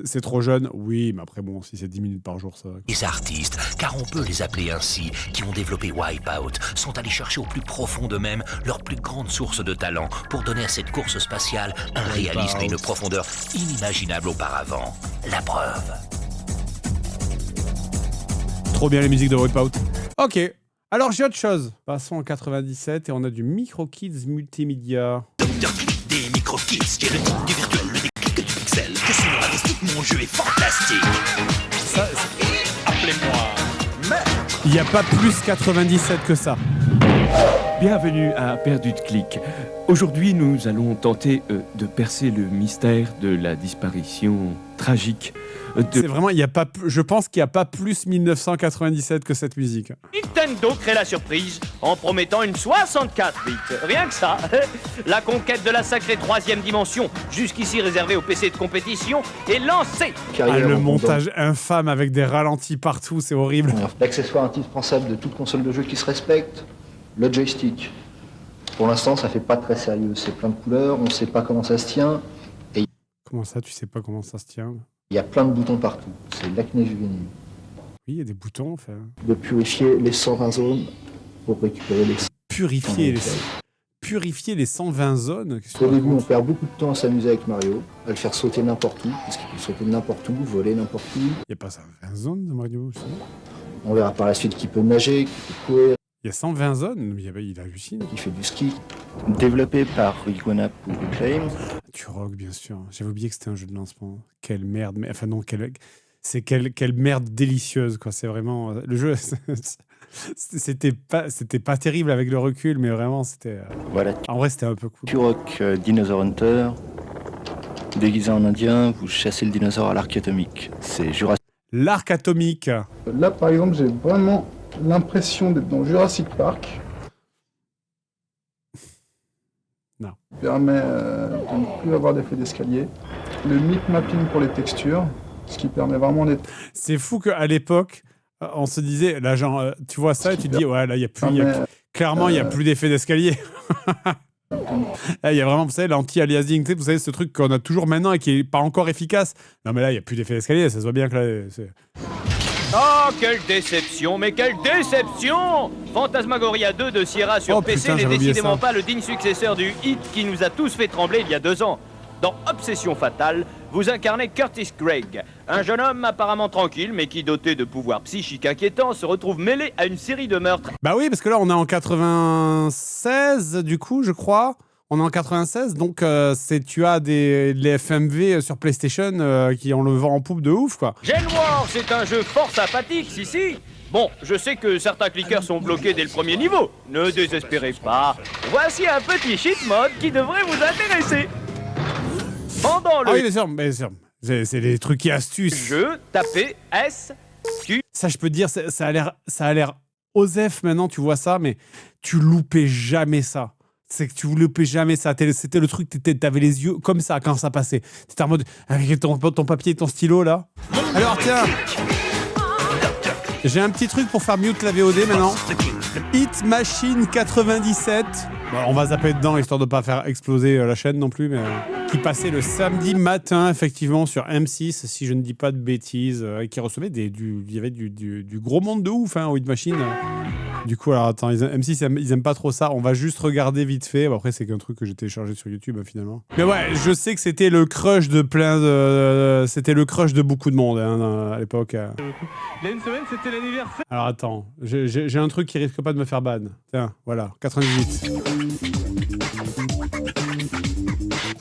Speaker 1: C'est trop jeune, oui, mais après bon, si c'est 10 minutes par jour, ça va.
Speaker 24: Les artistes, car on peut les appeler ainsi, qui ont développé Wipeout, sont allés chercher au plus profond d'eux-mêmes leur plus grande source de talent pour donner à cette course spatiale un réalisme et une profondeur inimaginable auparavant. La preuve.
Speaker 1: Trop bien les musiques de Wipeout. Ok, alors j'ai autre chose. Passons en 97 et on a du Micro Kids Multimédia.
Speaker 24: Dr. Click des Micro Kids, qui est le type du virtuel, le déclic du pixel. Question artistique, mon jeu est fantastique.
Speaker 1: Ça, appelez-moi. Il n'y a pas plus 97 que ça.
Speaker 2: Bienvenue à Perdu de Clic. Aujourd'hui, nous allons tenter de percer le mystère de la disparition tragique de...
Speaker 1: C'est vraiment, je pense qu'il n'y a pas plus 1997 que cette musique.
Speaker 14: Nintendo crée la surprise en promettant une 64 bits. Rien que ça. La conquête de la sacrée troisième dimension, jusqu'ici réservée aux PC de compétition, est lancée.
Speaker 1: Le montage infâme avec des ralentis partout, c'est horrible.
Speaker 5: L'accessoire indispensable de toute console de jeu qui se respecte, le joystick. Pour l'instant, ça fait pas très sérieux. C'est plein de couleurs, on sait pas comment ça se tient. Et
Speaker 1: comment ça, tu sais pas comment ça se tient?
Speaker 5: Il y a plein de boutons partout. C'est l'acné juvénile.
Speaker 1: Oui, il y a des boutons, enfin.
Speaker 5: De purifier les 120 zones pour récupérer les...
Speaker 1: Purifier les 120 zones?
Speaker 5: Au début, on perd beaucoup de temps à s'amuser avec Mario, à le faire sauter n'importe où, parce qu'il peut sauter n'importe où, voler n'importe où.
Speaker 1: Il n'y a pas 120 zones de Mario, je sais.
Speaker 5: On verra par la suite qu'il peut nager, qu'il peut courir.
Speaker 1: Il y a 120 zones, il hallucine.
Speaker 5: Il fait du ski. Développé par Iguana pour Reclaim.
Speaker 1: Turok, bien sûr. J'avais oublié que c'était un jeu de lancement. Quelle merde. Mais, enfin non, quelle merde délicieuse, quoi. C'est vraiment... Le jeu, c'était pas terrible avec le recul, mais vraiment, c'était...
Speaker 5: Voilà.
Speaker 1: En vrai, c'était un peu cool.
Speaker 5: Turok, Dinosaur Hunter. Déguisé en indien, vous chassez le dinosaure à l'arc atomique. C'est Jurassic...
Speaker 1: L'arc atomique.
Speaker 7: Là, par exemple, j'ai vraiment... l'impression d'être dans Jurassic Park.
Speaker 1: Non.
Speaker 7: Permet de ne plus avoir d'effet d'escalier. Le mip mapping pour les textures, ce qui permet vraiment d'être...
Speaker 1: C'est fou qu'à l'époque, on se disait, là, genre, tu vois ça et tu te dis, ouais, là, il n'y a plus... clairement, il n'y a plus d'effet d'escalier. Là, il y a vraiment, vous savez, l'anti-aliasing, vous savez, ce truc qu'on a toujours maintenant et qui n'est pas encore efficace. Non, mais là, il n'y a plus d'effet d'escalier, ça se voit bien que là...
Speaker 14: Oh, quelle déception, mais quelle déception! Phantasmagoria 2 de Sierra sur PC n'est décidément pas le digne successeur du hit qui nous a tous fait trembler il y a 2 ans. Dans Obsession Fatale, vous incarnez Curtis Gregg, un jeune homme apparemment tranquille, mais qui, doté de pouvoirs psychiques inquiétants, se retrouve mêlé à une série de meurtres.
Speaker 1: Bah oui, parce que là, on est en 96, du coup, je crois. On est en 96, donc tu as les FMV sur PlayStation qui ont le vent en poupe de ouf, quoi.
Speaker 14: Gen War, c'est un jeu fort sympathique, si. Bon, je sais que certains clickers sont bloqués dès le premier niveau. Ne désespérez pas. Voici un petit cheat mode qui devrait vous intéresser. Pendant le...
Speaker 1: Ah oui, bien sûr. C'est les trucs et astuces.
Speaker 14: Jeu, tapez S, Q...
Speaker 1: Ça, je peux te dire, ça a l'air osef maintenant, tu vois ça, mais tu loupais jamais ça. C'est que tu ne loupais jamais ça. C'était le truc, t'avais les yeux comme ça quand ça passait. T'étais en mode, avec ton papier et ton stylo, là. Alors, tiens, j'ai un petit truc pour faire mute la VOD maintenant. Hit Machine 97. Bon, on va zapper dedans, histoire de ne pas faire exploser la chaîne non plus, mais qui passait le samedi matin, effectivement, sur M6, si je ne dis pas de bêtises, qui recevait il y avait du gros monde de ouf, au Hit Machine. Du coup, alors attends, M6, ils aiment pas trop ça. On va juste regarder vite fait. Bon, après, c'est qu'un truc que j'ai téléchargé sur YouTube, finalement. Mais ouais, je sais que c'était le crush de c'était le crush de beaucoup de monde à l'époque.
Speaker 11: Il y a une semaine, c'était l'anniversaire.
Speaker 1: Alors attends, j'ai un truc qui risque pas de me faire ban. Tiens, voilà, 98.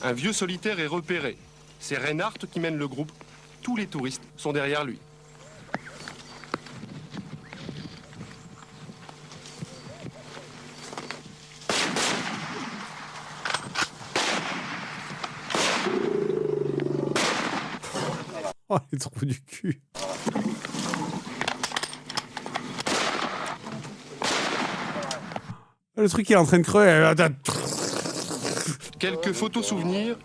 Speaker 3: Un vieux solitaire est repéré. C'est Reinhardt qui mène le groupe. Tous les touristes sont derrière lui.
Speaker 1: Oh, les trous du cul. Le truc il est en train de crever.
Speaker 3: Quelques photos souvenirs,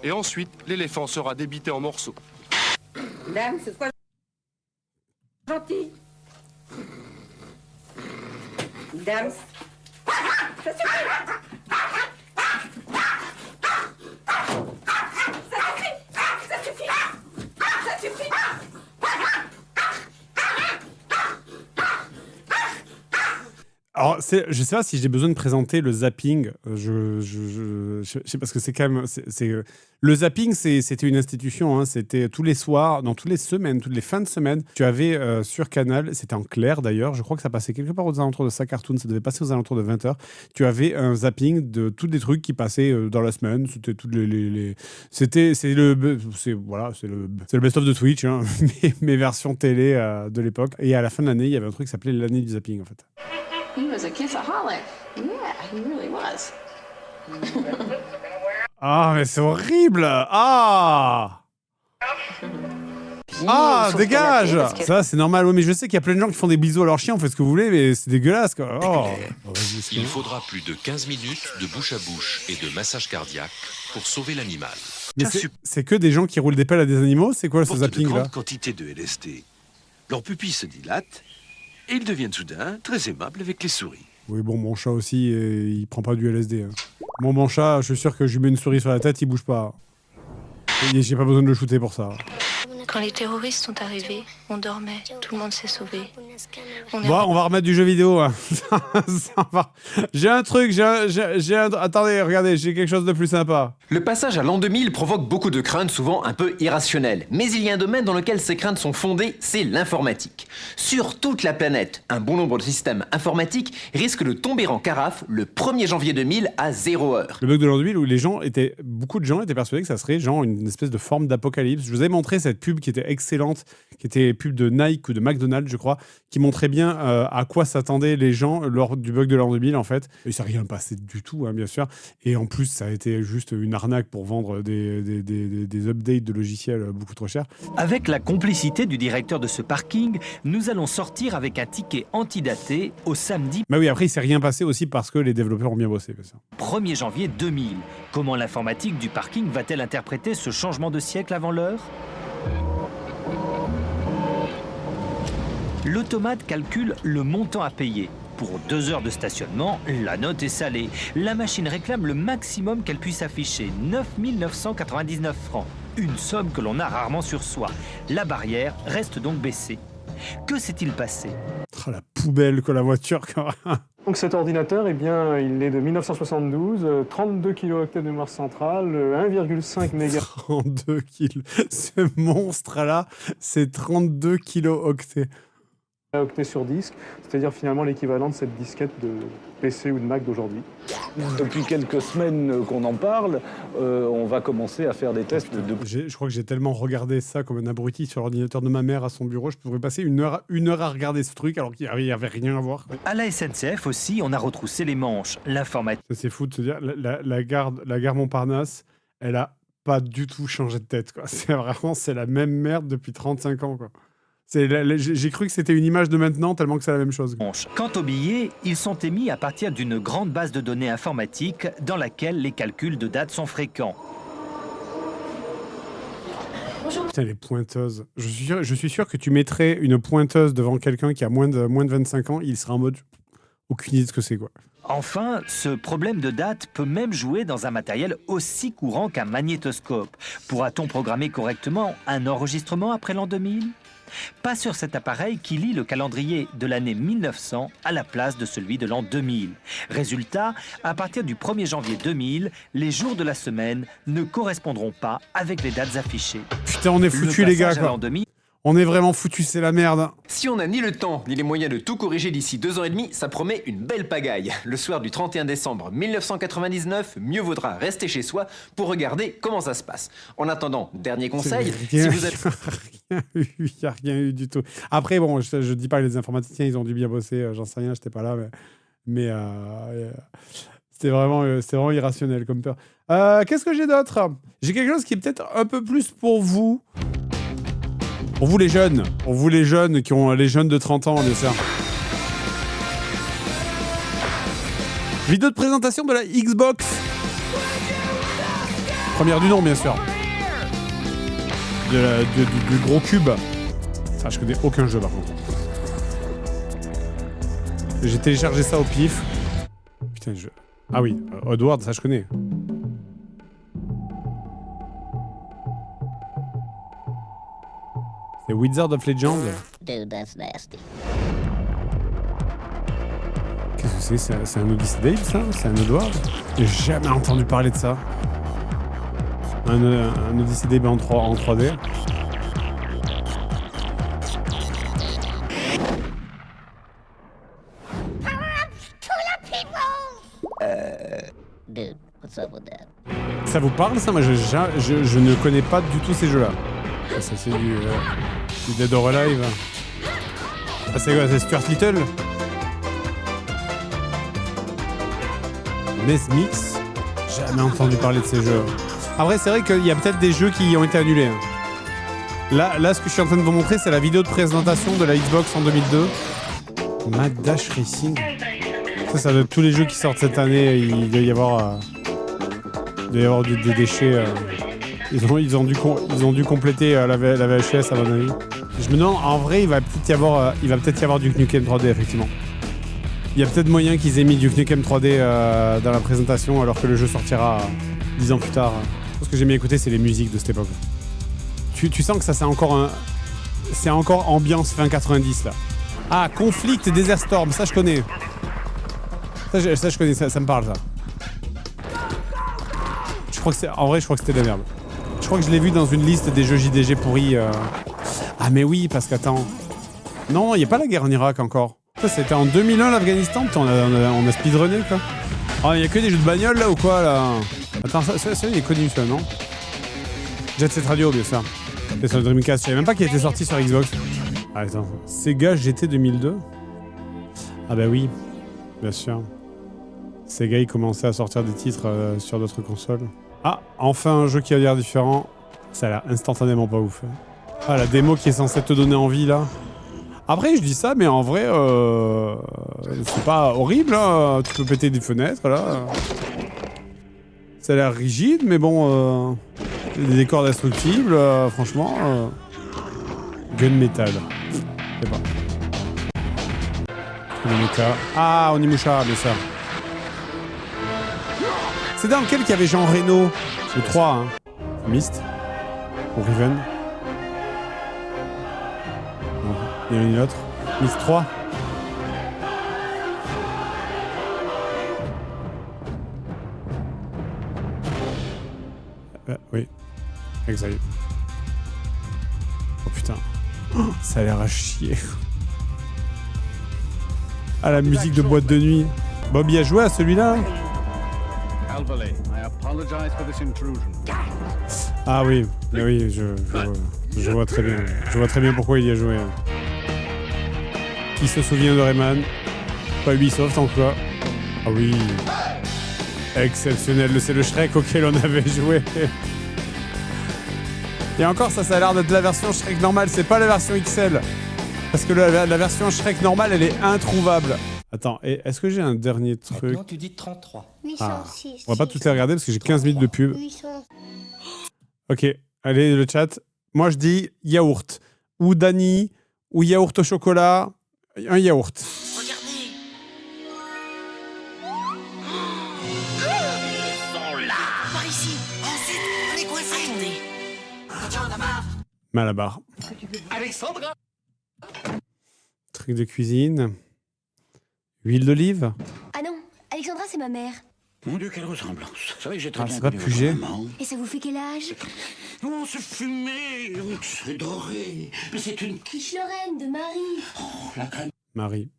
Speaker 3: et ensuite l'éléphant sera débité en morceaux.
Speaker 9: Dame, c'est quoi gentil? Dame, ça suffit. Ça suffit. Ça suffit.
Speaker 1: Alors, je sais pas si j'ai besoin de présenter le zapping. Je sais parce que c'est quand même. Le zapping, c'était une institution. Hein, c'était tous les soirs, dans toutes les semaines, toutes les fins de semaine. Tu avais sur Canal, c'était en clair d'ailleurs. Je crois que ça passait quelque part aux alentours de ça cartoon. Ça devait passer aux alentours de 20h. Tu avais un zapping de tous les trucs qui passaient dans la semaine. C'était toutes les. C'est le best-of de Twitch, hein, mes versions télé de l'époque. Et à la fin de l'année, il y avait un truc qui s'appelait l'année du zapping en fait.
Speaker 9: He was a kissaholic. Yeah, he really was.
Speaker 1: Ah, mais c'est horrible! Ah! Ah, dégage! Ça, c'est normal. Oui, mais je sais qu'il y a plein de gens qui font des bisous à leurs chiens, on fait ce que vous voulez, mais c'est dégueulasse, quoi. Oh.
Speaker 10: Il faudra plus de 15 minutes de bouche à bouche et de massage cardiaque pour sauver l'animal.
Speaker 1: Mais c'est que des gens qui roulent des pelles à des animaux? C'est quoi ce zapping, là?
Speaker 10: De grandes quantités de LSD. Leurs pupilles se dilatent et ils deviennent soudain très aimables avec les souris.
Speaker 1: Oui, bon, mon chat aussi, il prend pas du LSD. Hein. Mon chat, je suis sûr que je lui mets une souris sur la tête, il bouge pas. Et j'ai pas besoin de le shooter pour ça.
Speaker 12: Quand les terroristes sont arrivés, on dormait, tout le monde s'est sauvé.
Speaker 1: On va remettre du jeu vidéo. Hein. Ça va. J'ai un truc, attendez, regardez, j'ai quelque chose de plus sympa.
Speaker 13: Le passage à l'an 2000 provoque beaucoup de craintes, souvent un peu irrationnelles. Mais il y a un domaine dans lequel ces craintes sont fondées, c'est l'informatique. Sur toute la planète, un bon nombre de systèmes informatiques risquent de tomber en carafe le 1er janvier 2000 à 0h.
Speaker 1: Le bug de l'an 2000 où beaucoup de gens étaient persuadés que ça serait genre une espèce de forme d'apocalypse. Je vous avais montré cette pub qui était excellente, qui était pub de Nike ou de McDonald's, je crois, qui montrait bien à quoi s'attendaient les gens lors du bug de l'an 2000, en fait. Et ça n'a rien passé du tout, hein, bien sûr. Et en plus, ça a été juste une arnaque pour vendre des updates de logiciels beaucoup trop chers.
Speaker 26: Avec la complicité du directeur de ce parking, nous allons sortir avec un ticket antidaté au samedi.
Speaker 1: Bah oui, après, il ne s'est rien passé aussi parce que les développeurs ont bien bossé.
Speaker 26: 1er janvier 2000. Comment l'informatique du parking va-t-elle interpréter ce changement de siècle avant l'heure ? L'automate calcule le montant à payer. Pour 2 heures de stationnement, la note est salée. La machine réclame le maximum qu'elle puisse afficher, 9 999 francs. Une somme que l'on a rarement sur soi. La barrière reste donc baissée. Que s'est-il passé?
Speaker 1: Oh, la poubelle que la voiture.
Speaker 27: Donc cet ordinateur, eh bien, il est de 1972, 32 kilooctets de mémoire centrale, 1,5 mégas.
Speaker 1: 32 kilos. Ce monstre-là, c'est 32 kilooctets.
Speaker 27: Octets sur disque, c'est-à-dire finalement l'équivalent de cette disquette de PC ou de Mac d'aujourd'hui.
Speaker 28: Depuis quelques semaines qu'on en parle, on va commencer à faire des tests de...
Speaker 1: Je crois que j'ai tellement regardé ça comme un abruti sur l'ordinateur de ma mère à son bureau, je pourrais passer une heure à regarder ce truc alors qu'il n'y avait rien à voir.
Speaker 26: À la SNCF aussi, on a retroussé les manches. L'informatique...
Speaker 1: C'est fou de se dire, la gare Montparnasse, elle a pas du tout changé de tête, quoi. C'est la même merde depuis 35 ans, quoi. J'ai cru que c'était une image de maintenant, tellement que c'est la même chose.
Speaker 26: Quant aux billets, ils sont émis à partir d'une grande base de données informatique dans laquelle les calculs de date sont fréquents.
Speaker 1: Putain, les pointeuses. Je suis sûr que tu mettrais une pointeuse devant quelqu'un qui a moins de 25 ans, il sera en mode aucune idée de ce que c'est, quoi.
Speaker 26: Enfin, ce problème de date peut même jouer dans un matériel aussi courant qu'un magnétoscope. Pourra-t-on programmer correctement un enregistrement après l'an 2000 ? Pas sur cet appareil qui lit le calendrier de l'année 1900 à la place de celui de l'an 2000. Résultat, à partir du 1er janvier 2000, les jours de la semaine ne correspondront pas avec les dates affichées.
Speaker 1: Putain, on est foutus, les gars, quoi. On est vraiment foutu, c'est la merde.
Speaker 13: Si on n'a ni le temps ni les moyens de tout corriger d'ici 2 ans et demi, ça promet une belle pagaille. Le soir du 31 décembre 1999, mieux vaudra rester chez soi pour regarder comment ça se passe. En attendant, dernier conseil, si vous êtes...
Speaker 1: Il n'y a rien eu du tout. Après, bon, je dis pas que les informaticiens, ils ont dû bien bosser, j'en sais rien, j'étais pas là, mais c'était vraiment irrationnel comme peur. Qu'est-ce que j'ai d'autre? J'ai quelque chose qui est peut-être un peu plus pour vous. Pour vous les jeunes. Pour vous les jeunes qui ont les jeunes de 30 ans, bien sûr. Vidéo de présentation de la Xbox. Première du nom, bien sûr. Du gros cube. Ça, je connais aucun jeu, par contre. J'ai téléchargé ça au pif. Putain, Ah oui, Oddworld, ça, je connais. C'est Wizard of Legend.
Speaker 6: Dude, that's nasty.
Speaker 1: Qu'est-ce que c'est? C'est un Odyssey Dave, ça? C'est un Oddworld? J'ai jamais entendu parler de ça. Un Odyssey Dave en 3D.
Speaker 6: Dude, what's up with that?
Speaker 1: Ça vous parle, ça? Moi, je ne connais pas du tout ces jeux-là. Ça, c'est du Dead or Alive. Ah, c'est quoi? C'est Stuart Little? NES Mix? Jamais entendu parler de ces jeux. Après, c'est vrai qu'il y a peut-être des jeux qui ont été annulés. Hein. Là, ce que je suis en train de vous montrer, c'est la vidéo de présentation de la Xbox en 2002. Mad Dash Racing. Ça doit être tous les jeux qui sortent cette année. Il doit y avoir des déchets. Ils ont dû compléter la VHS à mon avis. Je me demande, en vrai, il va peut-être y avoir du Nukem 3D, effectivement. Il y a peut-être moyen qu'ils aient mis du Nukem 3D dans la présentation alors que le jeu sortira 10 ans plus tard. Ce que j'ai bien écouté, c'est les musiques de cette époque. Tu sens que ça, c'est encore ambiance fin 90, là. Ah, Conflict et Desert Storm, ça je connais. Ça je connais, ça me parle, ça. En vrai, je crois que c'était de la merde. Je crois que je l'ai vu dans une liste des jeux JDG pourris. Ah mais oui, parce qu'attends. Non, il n'y a pas la guerre en Irak encore. Ça, c'était en 2001 l'Afghanistan. Putain, on a speedrunné, quoi. Ah, il n'y a que des jeux de bagnole, là, ou quoi, là? Attends, ça il est connu, ça, non? Jet Set Radio, bien sûr. C'est sur le Dreamcast. Je savais même pas qu'il était sorti sur Xbox. Ah, attends. Sega GT 2002? Ah bah oui, bien sûr. Sega, il commençait à sortir des titres sur d'autres consoles. Ah, enfin un jeu qui a l'air différent. Ça a l'air instantanément pas ouf. Ah, la démo qui est censée te donner envie, là. Après, je dis ça, mais en vrai, c'est pas horrible, hein. Tu peux péter des fenêtres, là. Ça a l'air rigide, mais bon... des décors destructibles, franchement... Gunmetal. Je sais pas. Ah, Onimusha, bien sûr. C'est dans lequel qu'il y avait Jean Reno. Le 3, hein. Myst. Ou Riven. Non, il y en a une autre. Myst 3. Oui. Exile. Oh putain. Oh, ça a l'air à chier. Ah, la musique de boîte de nuit. Bobby a joué à celui-là? Ah oui, mais oui, je vois très bien. Je vois très bien pourquoi il y a joué. Qui se souvient de Rayman? Pas Ubisoft en quoi? Ah oui. Exceptionnel, c'est le Shrek auquel on avait joué. Et encore, ça a l'air d'être la version Shrek normale, c'est pas la version XL. Parce que la version Shrek normale, elle est introuvable. Attends, est-ce que j'ai un dernier truc?
Speaker 6: Maintenant, tu dis 33.
Speaker 1: Ah. On va pas toutes les regarder parce que j'ai 15 minutes de pub. Ok, allez, le chat. Moi, je dis yaourt. Ou Dani, ou yaourt au chocolat. Un yaourt.
Speaker 6: Regardez.
Speaker 24: Ils sont là.
Speaker 6: Par ici. Ensuite, on est coincés. Attendez. Quand on a marre.
Speaker 1: Malabar.
Speaker 6: Alexandra.
Speaker 1: Truc de cuisine. Huile d'olive.
Speaker 8: Ah non, Alexandra, c'est ma mère.
Speaker 24: Mon Dieu, quelle ressemblance. C'est vrai que j'ai très bien
Speaker 1: c'est pas
Speaker 24: connu
Speaker 1: Puget.
Speaker 24: votre maman.
Speaker 8: Et ça vous fait quel âge?
Speaker 6: Oh, ce fumé, c'est doré. Mais c'est une quiche.
Speaker 8: Lorraine de Marie.
Speaker 6: Oh, la crème
Speaker 1: Marie.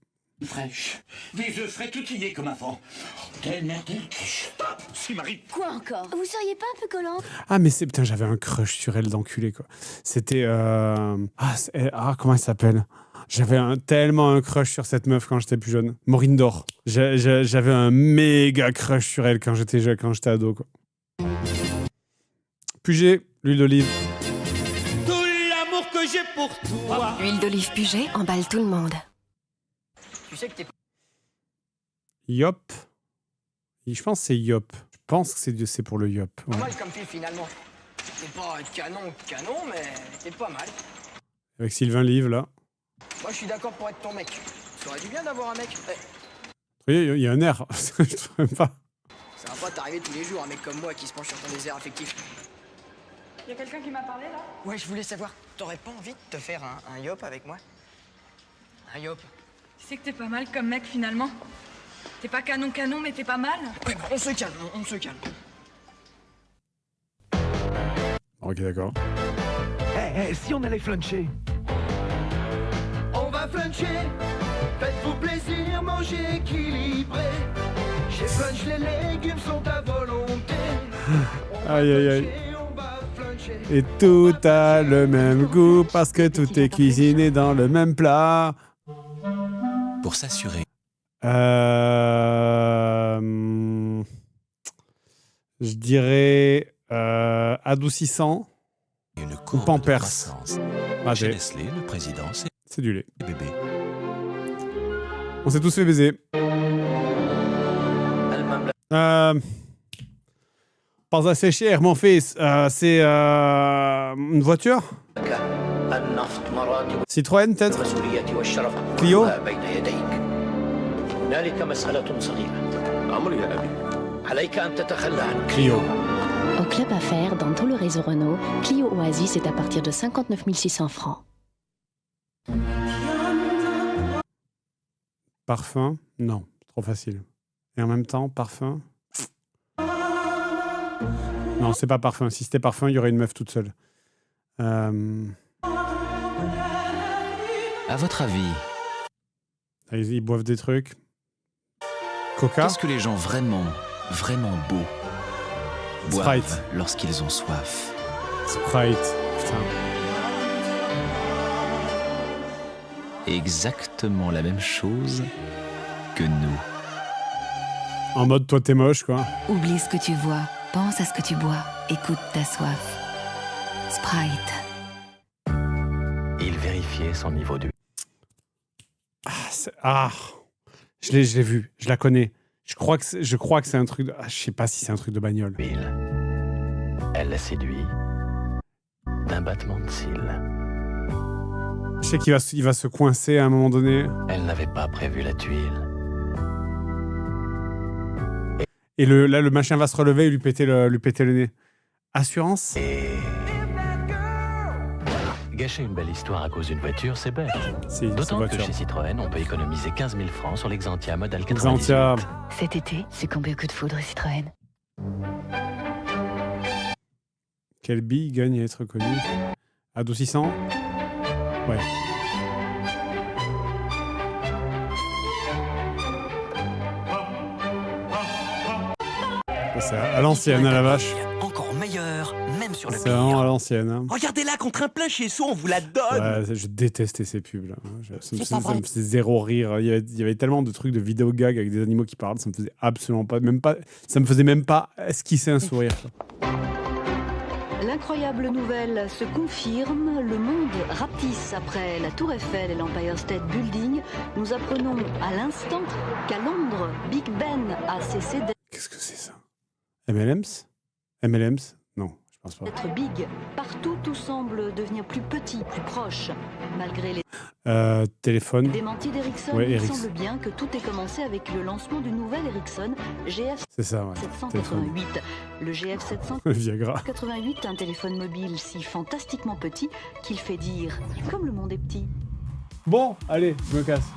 Speaker 6: fraîche. Des œufs frais tutillés comme avant. Telle mère, telle quiche. Top. Si, Marie.
Speaker 8: Quoi encore? Vous seriez pas un peu collante?
Speaker 1: Ah, mais c'est... Putain, j'avais un crush sur elle d'enculé, quoi. C'était... comment elle s'appelle? J'avais tellement un crush sur cette meuf quand j'étais plus jeune. Maureen Dor. J'avais un méga crush sur elle quand j'étais ado, quoi. Puget, l'huile d'olive.
Speaker 6: Tout l'amour que j'ai pour toi.
Speaker 4: L'huile d'olive Puget emballe tout le monde.
Speaker 6: Tu sais que t'es...
Speaker 1: Yop. Je pense que c'est Yop. Je pense que c'est pour le Yop.
Speaker 6: Pas
Speaker 1: Ouais.
Speaker 6: mal comme fille, finalement. T'es pas canon, mais t'es pas mal.
Speaker 1: Avec Sylvain Live, là.
Speaker 6: Moi, je suis d'accord pour être ton mec. Ça aurait du bien d'avoir un mec.
Speaker 1: Il y a un air. Je trouve même pas.
Speaker 6: Ça va pas t'arriver tous les jours, un mec comme moi qui se penche sur ton désert affectif.
Speaker 25: Y a quelqu'un qui m'a parlé là?
Speaker 6: Ouais, je voulais savoir, t'aurais pas envie de te faire un yop avec moi? Un yop?
Speaker 25: Tu sais que t'es pas mal comme mec finalement. T'es pas canon, mais t'es pas mal.
Speaker 6: Ouais, bah, on se calme, on se calme.
Speaker 1: Ok, d'accord.
Speaker 11: Si on allait fluncher.
Speaker 6: On va fluncher, faites-vous plaisir, mangez équilibré. Chez Flunch, les légumes sont à volonté.
Speaker 1: Aïe, aïe, aïe. Et tout a le même goût parce que tout est cuisiné dans le même plat.
Speaker 24: Pour s'assurer.
Speaker 1: Je dirais adoucissant ou Pampers.
Speaker 24: Chez Nestlé, le président,
Speaker 1: c'est du lait.
Speaker 24: Bébé.
Speaker 1: On s'est tous fait baiser. Pas assez cher, mon fils. C'est une voiture? Citroën, peut-être? Clio? Clio.
Speaker 20: Au club affaires, dans tout le réseau Renault, Clio Oasis est à partir de 59 600 francs.
Speaker 1: Parfum? Non, trop facile. Et en même temps, parfum? Non, c'est pas parfum. Si c'était parfum, il y aurait une meuf toute seule.
Speaker 24: À votre avis,
Speaker 1: ils boivent des trucs. Coca?
Speaker 24: qu'est-ce que les gens vraiment beaux
Speaker 1: Sprite.
Speaker 24: boivent lorsqu'ils ont soif?
Speaker 1: Sprite. Putain.
Speaker 24: Exactement la même chose que nous.
Speaker 1: En mode, toi, t'es moche, quoi.
Speaker 4: Oublie ce que tu vois, pense à ce que tu bois, écoute ta soif. Sprite.
Speaker 24: Il vérifiait son niveau de...
Speaker 1: Je l'ai vu, je la connais. Je crois que c'est un truc de... je sais pas si c'est un truc de bagnole.
Speaker 24: Elle l'a séduit d'un battement de cils.
Speaker 1: Je sais qu'il va se coincer à un moment donné.
Speaker 24: Elle n'avait pas prévu la tuile.
Speaker 1: Et là, le machin va se relever et lui péter le nez. Assurance?
Speaker 24: Gâcher une belle histoire à cause d'une voiture, c'est bête. D'autant que chez Citroën, on peut économiser 15 000 francs sur l'Exantia modèle 98.
Speaker 1: Xantia.
Speaker 4: Cet été, succombez au coup de foudre Citroën.
Speaker 1: Quelle bille gagne à être connue? Adoucissant? Ouais. C'est à l'ancienne, à la vache.
Speaker 6: Encore meilleur, même sur le
Speaker 1: C'est
Speaker 6: pire.
Speaker 1: vraiment à l'ancienne. Hein.
Speaker 6: Regardez-là contre un plein chez soi, on vous la donne.
Speaker 1: Ouais, je détestais ces pubs là. Ça me
Speaker 6: pas vrai.
Speaker 1: faisait zéro rire. Il y avait tellement de trucs de vidéo gag avec des animaux qui parlent, ça me faisait absolument pas, ça me faisait même pas esquisser un sourire. Quoi.
Speaker 15: L'incroyable nouvelle se confirme, le monde rapetisse après la Tour Eiffel et l'Empire State Building. Nous apprenons à l'instant qu'à Londres, Big Ben a cessé
Speaker 1: Qu'est-ce que c'est ça? MLMs? MLMs? Non, je pense pas.
Speaker 15: d'être big. Partout, tout semble devenir plus petit, plus proche. Malgré les
Speaker 1: Téléphone.
Speaker 15: démentis d'Ericsson,
Speaker 1: Ouais,
Speaker 15: il
Speaker 1: Ericsson.
Speaker 15: semble bien que tout ait commencé avec le lancement du nouvel Ericsson GF
Speaker 1: C'est ça, ouais.
Speaker 15: 788. Le GF
Speaker 1: Le Viagra.
Speaker 15: 788, un téléphone mobile si fantastiquement petit qu'il fait dire « comme le monde est petit ».
Speaker 1: Bon, allez, je me casse.